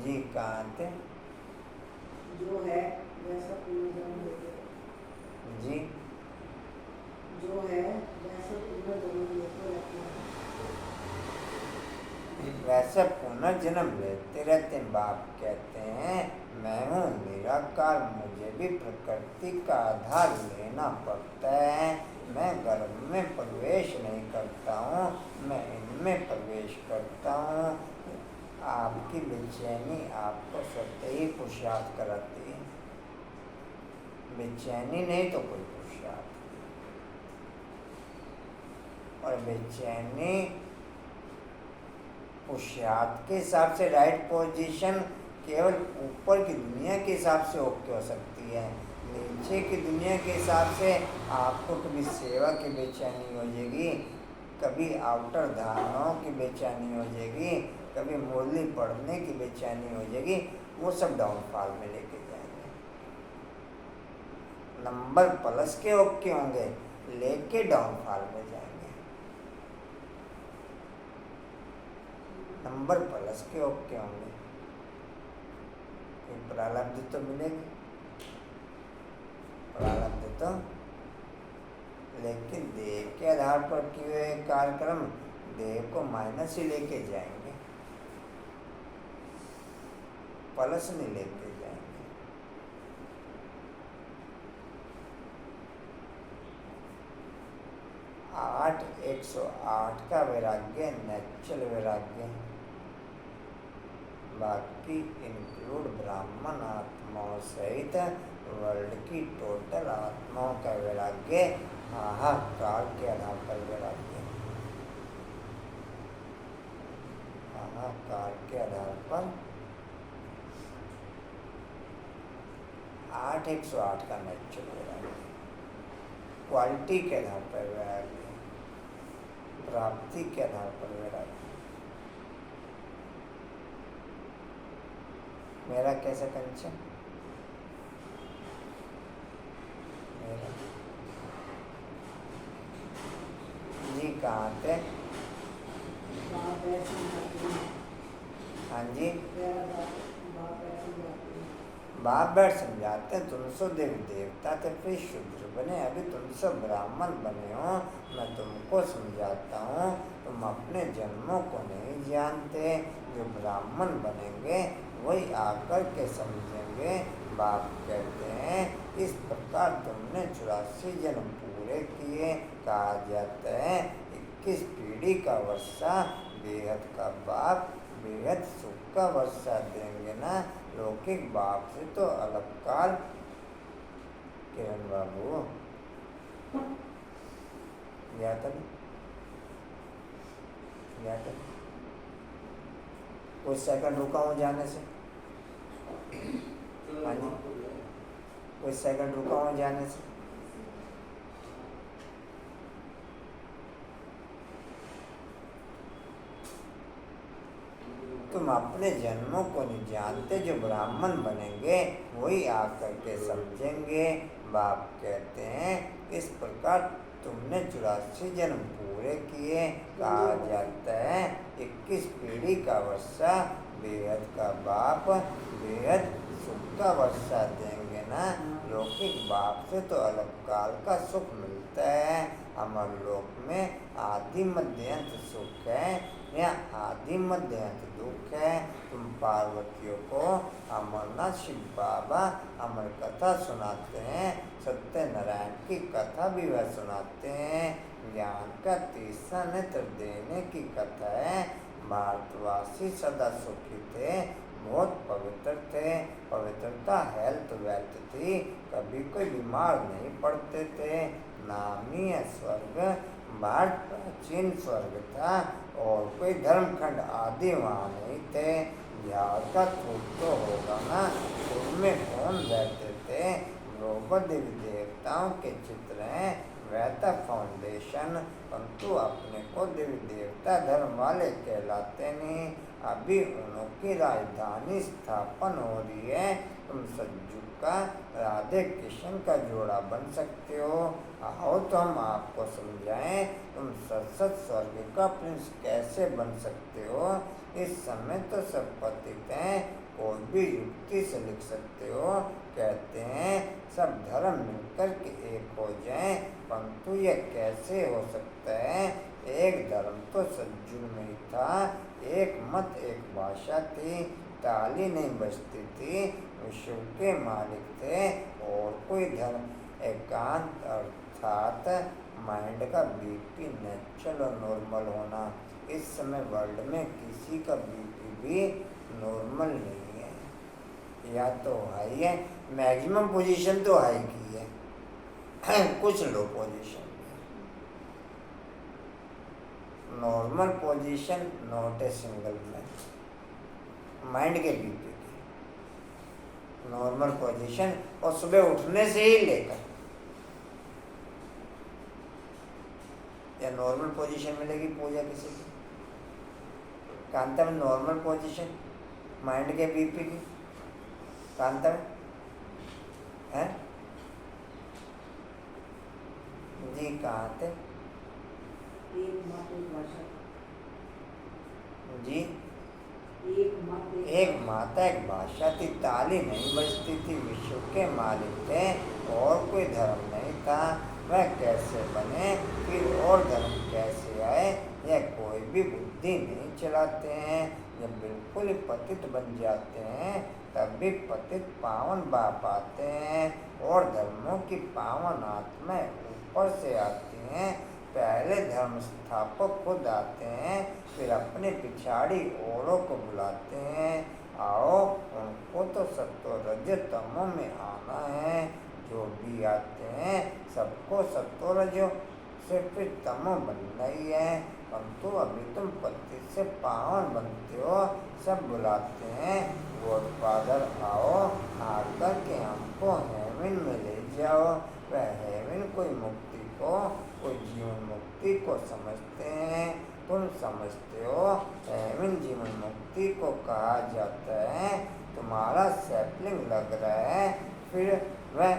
Speaker 2: जी कहाँ थे?
Speaker 5: जो है वैसा पुनर्जन्म लेते हैं।
Speaker 2: जी
Speaker 5: जो है वैसा पुनर्जन्म लेते रहते हैं।
Speaker 2: वैसे पुनर्जन्म लेते रहते हैं। बाप कहते हैं मैं हूँ निराकार, मुझे भी प्रकृति का आधार लेना पड़ता है। मैं गर्भ में प्रवेश नहीं करता हूँ, मैं इनमें प्रवेश करता हूँ। आपकी बेचैनी आपको स्वतः ही पुरुषार्थ कराती है। बेचैनी नहीं तो कोई पुरुषार्थ, और बेचैनी पुरुषार्थ के हिसाब से राइट पोजीशन केवल ऊपर की दुनिया के हिसाब से ओके हो सकती है। नीचे की दुनिया के हिसाब से आपको कभी सेवा की बेचैनी हो जाएगी, कभी आउटर धारणाओं की बेचैनी हो जाएगी, कभी मुरली पढ़ने की बेचैनी हो जाएगी। वो सब डाउनफॉल में लेके जाएंगे। नंबर प्लस के ओके होंगे, लेके डाउनफॉल में जाएंगे। नंबर प्लस के ओके होंगे, प्रारब्ध तो मिलेगी, प्रारब्ध तो, लेकिन देह के आधार पर किए हुए कार्यक्रम देह को माइनस ही लेके जाएंगे, प्लस नहीं लेके जाएंगे। 108 का वैराग्य नेचुरल वैराग्य, बाकी इंक्लूड ब्राह्मण आत्माओं सहित वर्ल्ड की टोटल आत्माओं का वैराग्य, हाहाकार के आधार पर वैराग्य, हाहाकार के आधार पर 108 का नेचुरल वैराग्य, क्वालिटी के आधार पर वैराग्य, प्राप्ति के आधार पर वैराग्य। मेरा कैसा कंचन? मेरा जी कहाँ थे?
Speaker 5: बाप ऐसे जाते हैं,
Speaker 2: हाँ जी,
Speaker 5: बाप ऐसे जाते हैं।
Speaker 2: बाप बैठ समझाते हैं, तुम सो देवी देवता थे, फिर शूद्र बने, अभी तुम सब ब्राह्मण बने हो। मैं तुमको समझाता हूँ, तुम अपने जन्मों को नहीं जानते। जो ब्राह्मण बनेंगे वही आकर के समझेंगे। बाप कहते हैं इस प्रकार तुमने 84 जन्म पूरे किए। कहा जाता है 21 पीढ़ी का वर्षा बेहद का बाप बेहद सुख का वर्षा देंगे ना। लौकिक बाप से तो अलग काल। किरण बाबू गया था कुछ सेकंड रुका हूँ जाने से। हाँ जी, कुछ सेकंड रुका हूँ जाने से। तुम अपने जन्मों को नहीं जानते। जो ब्राह्मण बनेंगे वही आकर के समझेंगे। बाप कहते हैं इस प्रकार तुमने 84 जन्म पूरे किए। कहा जाता है 21 पीढ़ी का वर्षा बेहद का बाप बेहद सुख का वर्षा देंगे ना। लौकिक बाप से तो अलग काल का सुख मिलता है। अमर लोक में आदि मध्य अंत सुख है या आदि मध्य अंत दुख है। तुम पार्वतियों को अमरनाथ शिव बाबा अमर कथा सुनाते हैं। सत्यनारायण की कथा भी वह सुनाते हैं। ज्ञान का तीसरा नेत्र देने की कथा है। भारतवासी सदा सुखी थे, बहुत पवित्र थे। पवित्रता हेल्थ वेल्थ थी, कभी कोई बीमार नहीं पड़ते थे। नामी स्वर्ग भारत प्राचीन स्वर्ग था और कोई धर्मखंड आदि वहाँ नहीं थे। बिहार का खूब तो होगा ना, उनमें कौन रहते थे? बरोबर देवी देवताओं के चित्र हैं, वैता फाउंडेशन, परंतु अपने को देवी देवता धर्म वाले कहलाते नहीं। अभी उनकी राजधानी स्थापन हो रही है। तुम सज्जू का राधे कृष्ण का जोड़ा बन सकते हो। आओ तो हम आपको समझाएं तुम सत स्वर्ग का प्रिंस कैसे बन सकते हो। इस समय तो सब पतित हैं, कोई भी युक्ति से लिख सकते हो। कहते हैं सब धर्म मिलकर के एक हो जाएं, परंतु यह कैसे हो सकता है? एक धर्म तो सज्जू में ही था, एक मत एक भाषा थी, ताली नहीं बजती थी, विश्व के मालिक थे। और कोई धर्म एकांत अर्थात माइंड का बीपी नेचुरल और नॉर्मल होना। इस समय वर्ल्ड में किसी का बीपी भी नॉर्मल नहीं है, या तो हाई है। मैक्सिमम पोजीशन तो हाई की है, कुछ low position. Normal position not a single match, mind के बीपी की नॉर्मल पोजीशन, और सुबह उठने से ही लेकर या नॉर्मल पोजीशन मिलेगी पूजा किसी की कांता में, नॉर्मल पोजीशन माइंड के बीपी की कांता में है जी। कहाँ थे
Speaker 5: एक मत एक भाषा
Speaker 2: जी?
Speaker 5: एक मत
Speaker 2: एक माता एक भाषा थी, ताली नहीं बजती थी, विश्व के मालिक थे, और कोई धर्म नहीं था, वह कैसे बने फिर और धर्म कैसे आए? यह कोई भी बुद्धि नहीं चलाते हैं, जब बिल्कुल ही पतित बन जाते हैं तब भी पतित पावन बाप आते हैं, और धर्मों की पावन आत्माएं ऊपर से आती हैं। पहले धर्म स्थापक खुद आते हैं, फिर अपने पिछाड़ी औरों को बुलाते हैं, आओ उनको तो सत्व रज तमो में आना है। जो भी आते हैं सबको सत्व रजो से फिर तमो बनना ही है, परंतु अभी तुम पति से पावन बनते हो, सब बुलाते हैं गॉड फादर आओ, आकर के हमको हेवन में ले जाओ। वह हेवन कोई मुक्ति को, कोई जीवन मुक्ति को समझते हैं, तुम समझते हो हेवन जीवन मुक्ति को कहा जाता है। तुम्हारा सैपलिंग लग रहा है, फिर वह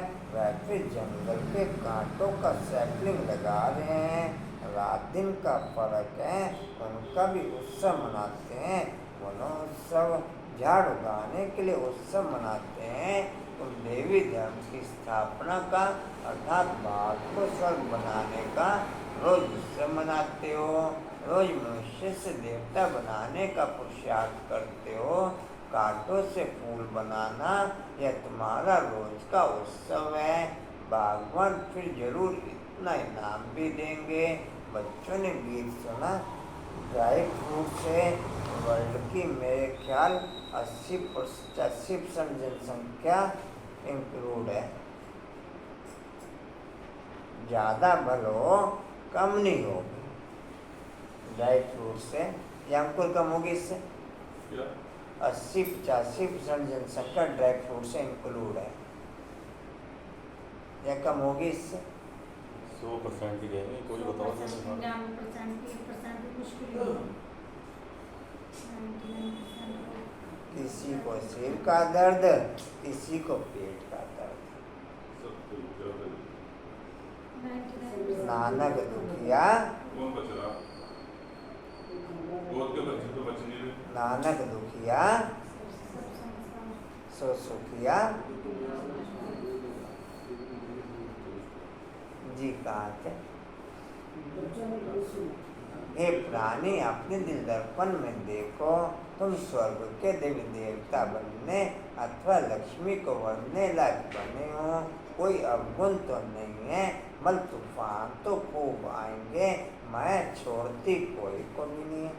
Speaker 2: फिर जंगल के कांटों का सैपलिंग लगा रहे हैं। रात दिन का फर्क है, उनका भी उत्सव मनाते हैं, वनोत्सव झाड़ उगाने के लिए उत्सव मनाते हैं। तुम देवी धर्म की स्थापना का अर्थात भारत को स्वर्ग बनाने का रोज उत्सव मनाते हो, रोज मनुष्य से देवता बनाने का पुरुषार्थ करते हो। कांटों से फूल बनाना यह तुम्हारा रोज का उत्सव है। भगवान फिर जरूर इतना इनाम भी देंगे। बच्चों ने गीत सुना, ड्राई फ्रूट से वर्ल्ड की मेरे ख्याल 80% जनसंख्या इंक्लूड है। ज़्यादा भलो कम नहीं होगी ड्राई फ्रूट से, या अंकुर कम होगी इससे। 80-85% जनसंख्या ड्राई फ्रूट से इंक्लूड है, या कम होगी इससे।
Speaker 4: 100% ही रहेंगे, कोई बताओ
Speaker 1: 99% मुश्किल है।
Speaker 2: किसी को सिर का दर्द, किसी को पेट का दर्द। नानक दुखिया,
Speaker 7: कौन बच रहा? बहुत के बच्चे तो बच नहीं रहे।
Speaker 2: नानक दुखिया सो सुखिया जी। कहाँ थे? हे प्राणी, अपने दिल दर्पण में देखो, तुम स्वर्ग के देवी देवता बनने अथवा लक्ष्मी को बनने लायक बने हो। कोई अवगुण तो नहीं है, बल तूफान तो खूब आएंगे, माया छोड़ती कोई को भी नहीं है,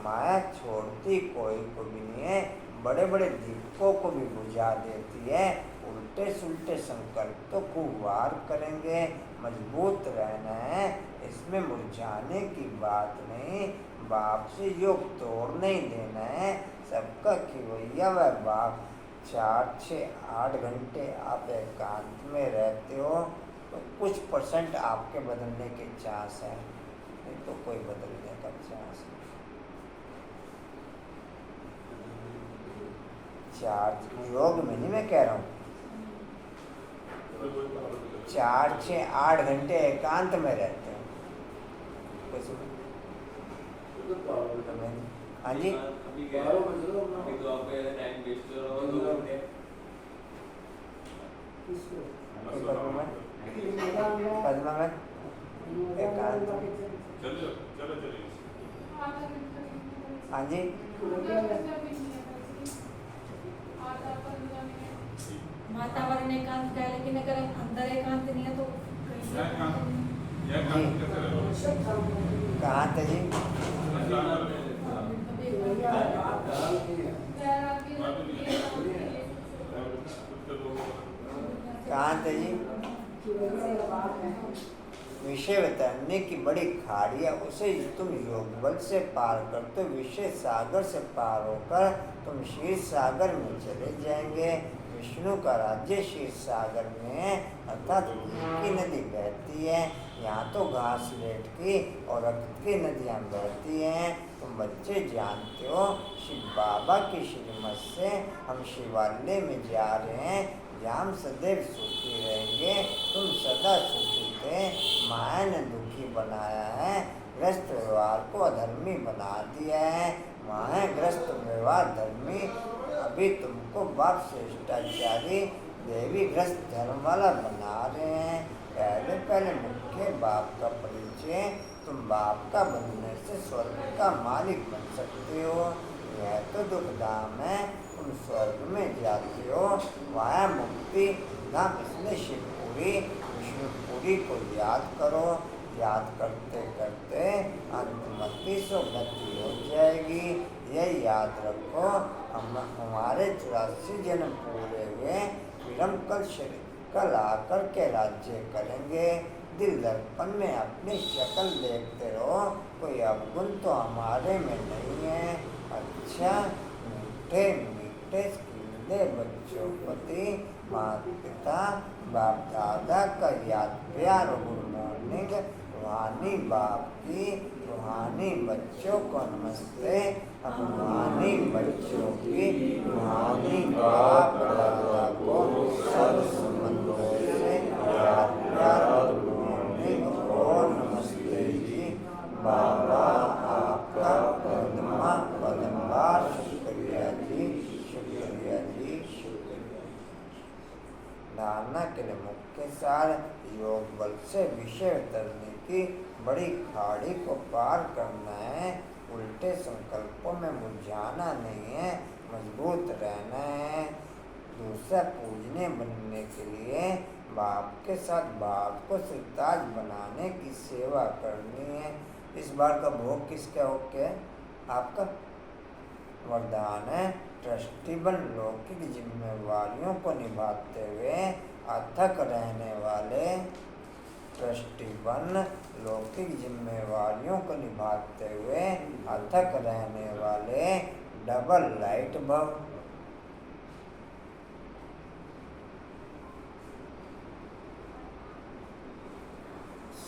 Speaker 2: माया छोड़ती कोई को भी नहीं है। बड़े बड़े दीपकों को भी बुझा देती है। उल्टे सुल्टे संकल्प तो खूब वार करेंगे। मजबूत रहना है, इसमें मुरझाने की बात नहीं। बाप से योग तोड़ नहीं देना है। सबका खिवैया वह बाप। 4-6-8 घंटे आप एकांत में रहते हो तो कुछ % आपके बदलने के चांस है, नहीं तो कोई बदलने का चांस नहीं। 4 योग में नहीं मैं कह रहा हूँ, 4-6-8 घंटे एकांत में रहते हैं। हाँ जी, पद्मा में एकांत। हाँ जी,
Speaker 1: वातावरण एकांत का है, लेकिन अगर अंदर एकांत नहीं है तो
Speaker 2: कहाँ थे जी? कहाँ थे जी? विषय तरने की बड़ी खाड़ी है, उसे तुम योग बल से पार करते, विषय सागर से पार होकर तुम क्षीर सागर में चले जाएंगे। विष्णु का राज्य क्षीर सागर में अर्थात की नदी बहती है। यहाँ तो घास लेट की और रक्त की नदियाँ बहती हैं। तुम बच्चे जानते हो, शिव बाबा की श्रीमत से हम शिवालय में जा रहे हैं, जहाँ हम सदैव सुखी रहेंगे। तुम सदा सुखी थे, माया ने दुखी बनाया है, ग्रस्त व्यवहार को अधर्मी बना दिया है। माया ग्रस्त व्यवहार धर्मी, अभी तुमको बाप श्रेष्ठाचारी देवी ग्रस्त धर्म वाला बना रहे हैं। पहले पहले मुख्य बाप का परिचय, तुम बाप का बनने से स्वर्ग का मालिक बन सकते हो। यह तो दुखधाम है, तुम स्वर्ग में जाते हो, वहाँ मुक्ति धाम, इसलिए शिवपुरी विष्णुपुरी को याद करो। याद करते करते अंतमति सो गति हो जाएगी। यह याद रखो, हम हमारे 84 जन्म पूरे हुए, फिर हम कल आकर के राज्य करेंगे। दिल दर्पण में अपनी शक्ल देखते रहो, कोई अवगुण तो हमारे में नहीं है। अच्छा मीठे मीठे स्कीले बच्चों प्रति माता पिता बाप दादा का याद प्यार गुड मॉर्निंग। रूहानी बाप की रूहानी बच्चों को नमस्ते। हम रूहानी बच्चों की रूहानी बाप दादा को सब संबंधों से याद प्यार गुड मॉर्निंग और नमस्ते जी। बाबा आपका पदमबार शुक्रिया जी, शुक्रिया जी, शुक्रिया। धारणा के लिए मुख्य सार, योग बल से विषय तरने की बड़ी खाड़ी को पार करना है। उल्टे संकल्पों में मुरझाना नहीं है, मजबूत रहना है। दूसरा, पूजने बनने के लिए बाप के साथ बाप को सिरताज बनाने की सेवा करनी है। इस बार का भोग किसका ओके है? आपका वरदान है, ट्रस्टी बन लौकिक जिम्मेवारियों को निभाते हुए अथक रहने वाले। ट्रस्टी बन लौकिक जिम्मेवारियों को निभाते हुए अथक रहने वाले डबल लाइट भव।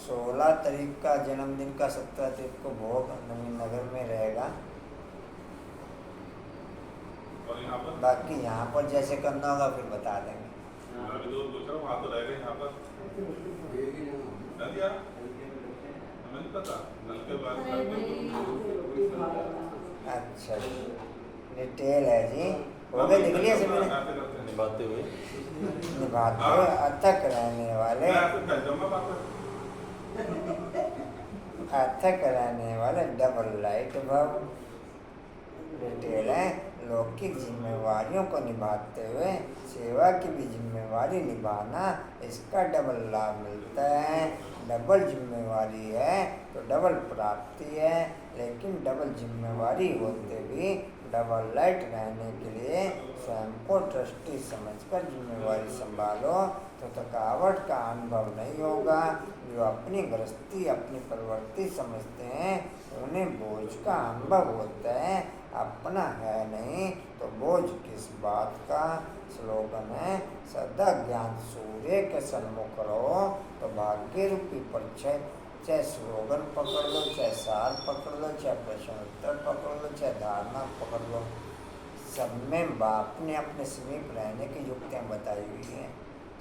Speaker 2: 16 तारीख का जन्मदिन का 17 तारीख को भोग नवीन नगर में रहेगा।
Speaker 7: और यहाँ पर
Speaker 2: बाकी यहाँ पर जैसे करना होगा फिर बता देंगे।
Speaker 7: मैं भी तो पूछ रहा हूँ, वहाँ तो रहेगा यहाँ पर दिया हमें नहीं पता नल के बाद
Speaker 2: अच्छा डिटेल है जी, हो गए लिख लिया सभी ने।
Speaker 4: निभाते हुए
Speaker 2: अथक रहने वाले, अथक रहने वाले डबल लाइट भव। डिटेल है, लौकिक जिम्मेवारियों को निभाते हुए सेवा की भी जिम्मेवारी निभाना, इसका डबल लाभ मिलता है। डबल जिम्मेवारी है तो डबल प्राप्ति है, लेकिन डबल जिम्मेवारी होते भी डबल लाइट रहने के लिए स्वयं को ट्रस्टी समझकर जिम्मेवारी संभालो तो थकावट का अनुभव नहीं होगा। जो अपनी गृहस्थी अपनी प्रवृत्ति समझते हैं उन्हें बोझ का अनुभव होता है, अपना है नहीं तो बोझ किस बात का। स्लोगन है, सदा ज्ञान सूर्य के सन्मुख रहो तो भाग्य रूपी परिचय। चाहे स्लोगन पकड़ लो, चाहे सार पकड़ लो, चाहे प्रश्न उत्तर पकड़ लो, चाहे धारणा पकड़ लो, सब में बाप ने अपने समीप रहने की युक्तियाँ बताई हुई हैं।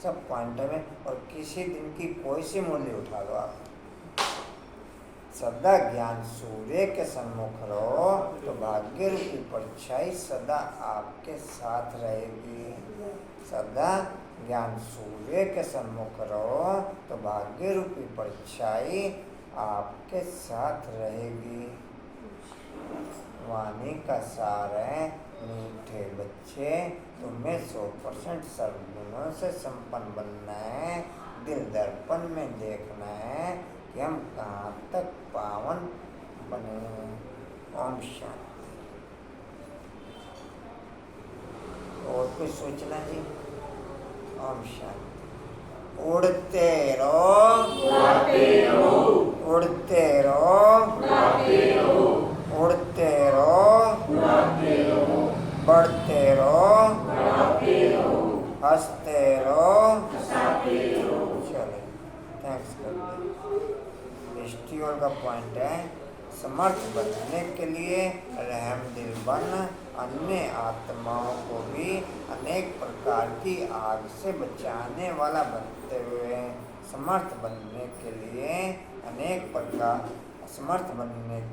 Speaker 2: सब क्वांटम है और किसी दिन की कोई सी मूल्य उठा लो आप। सदा ज्ञान सूर्य के सन्मुख रहो तो भाग्य रूपी परछाई सदा आपके साथ रहेगी। सदा ज्ञान सूर्य के सन्मुख रहो तो भाग्य रूपी परछाई आपके साथ रहेगी। वाणी का सार है, मीठे बच्चे तुम्हें 100% सर्वगुणों से संपन्न बनना है। दिल दर्पण में देखना है कि हम कहाँ तक पावन बने। ओम शांति। और कुछ सोचना जी? ओम शांति। उड़ते रहो, उड़ते रहो, उड़ते रहो, बढ़ते रहो, हंसते रहो। चलो थैंक्स करते। दृष्टियों का पॉइंट है समर्थ बनने के लिए रहमदिल बन, अन्य आत्माओं को भी अनेक प्रकार की आग से बचाने वाला बनते हुए समर्थ बनने के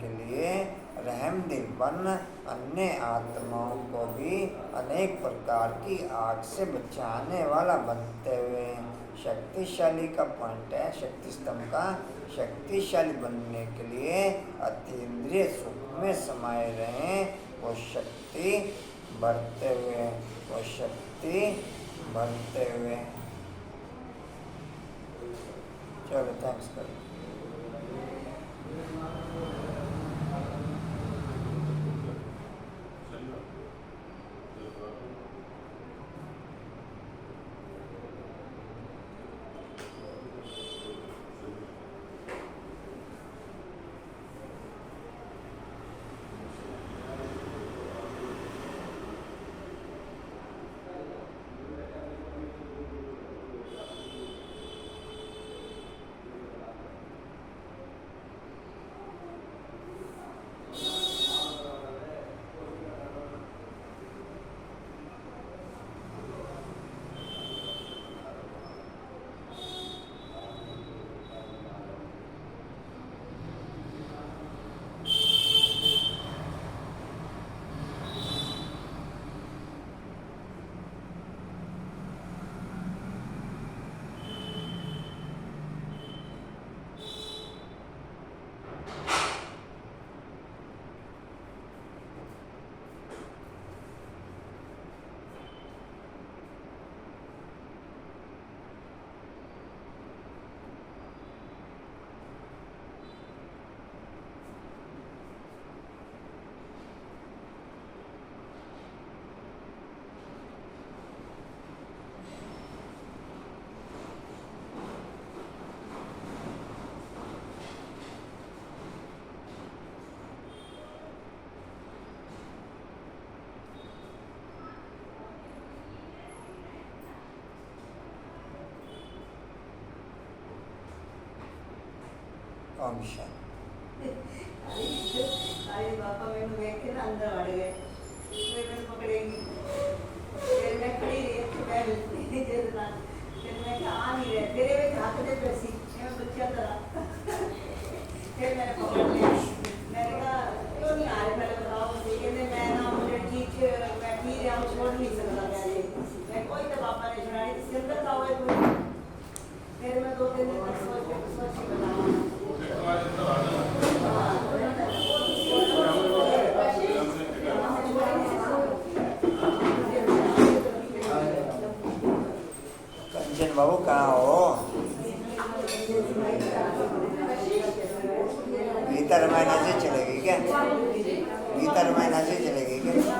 Speaker 2: लिए रहमदिल बन, अन्य आत्माओं को भी अनेक प्रकार की आग से बचाने वाला बनते हुए शक्तिशाली का पॉइंट है शक्ति स्तंभ का। शक्तिशाली बनने के लिए अतीन्द्रिय सुख में समाये रहें, वो शक्ति बढ़ते हुए, वो शक्ति बढ़ते हुए। चलो थैंक्स करो। ओम शांति।
Speaker 5: अरे पापा मैंने देख के ना अंदर बढ़ गए, मैं पकड़ेंगी, फिर मैं खड़ी रही तो मैं जितना फिर मैं क्या आ नहीं रहे, तेरे में झाँकते पैसी मैं बच्चा तरह फिर मैंने पकड़ लिया। मैंने कहा क्यों नहीं आ रहे, पहले बताओ मुझे। कहते मैं ना मुझे ठीक मैं ठीक है, हम छोड़ नहीं सकता पहले। मैं कोई तो पापा ने छुड़ाई, इसके अंदर का हुआ कोई। फिर मैं 2-3 दिन तक सोच के बताऊँ।
Speaker 2: कंचन बाबू कहाँ हो? गीता रामायण से चलेगी क्या? गीता रामायण से चलेगी क्या?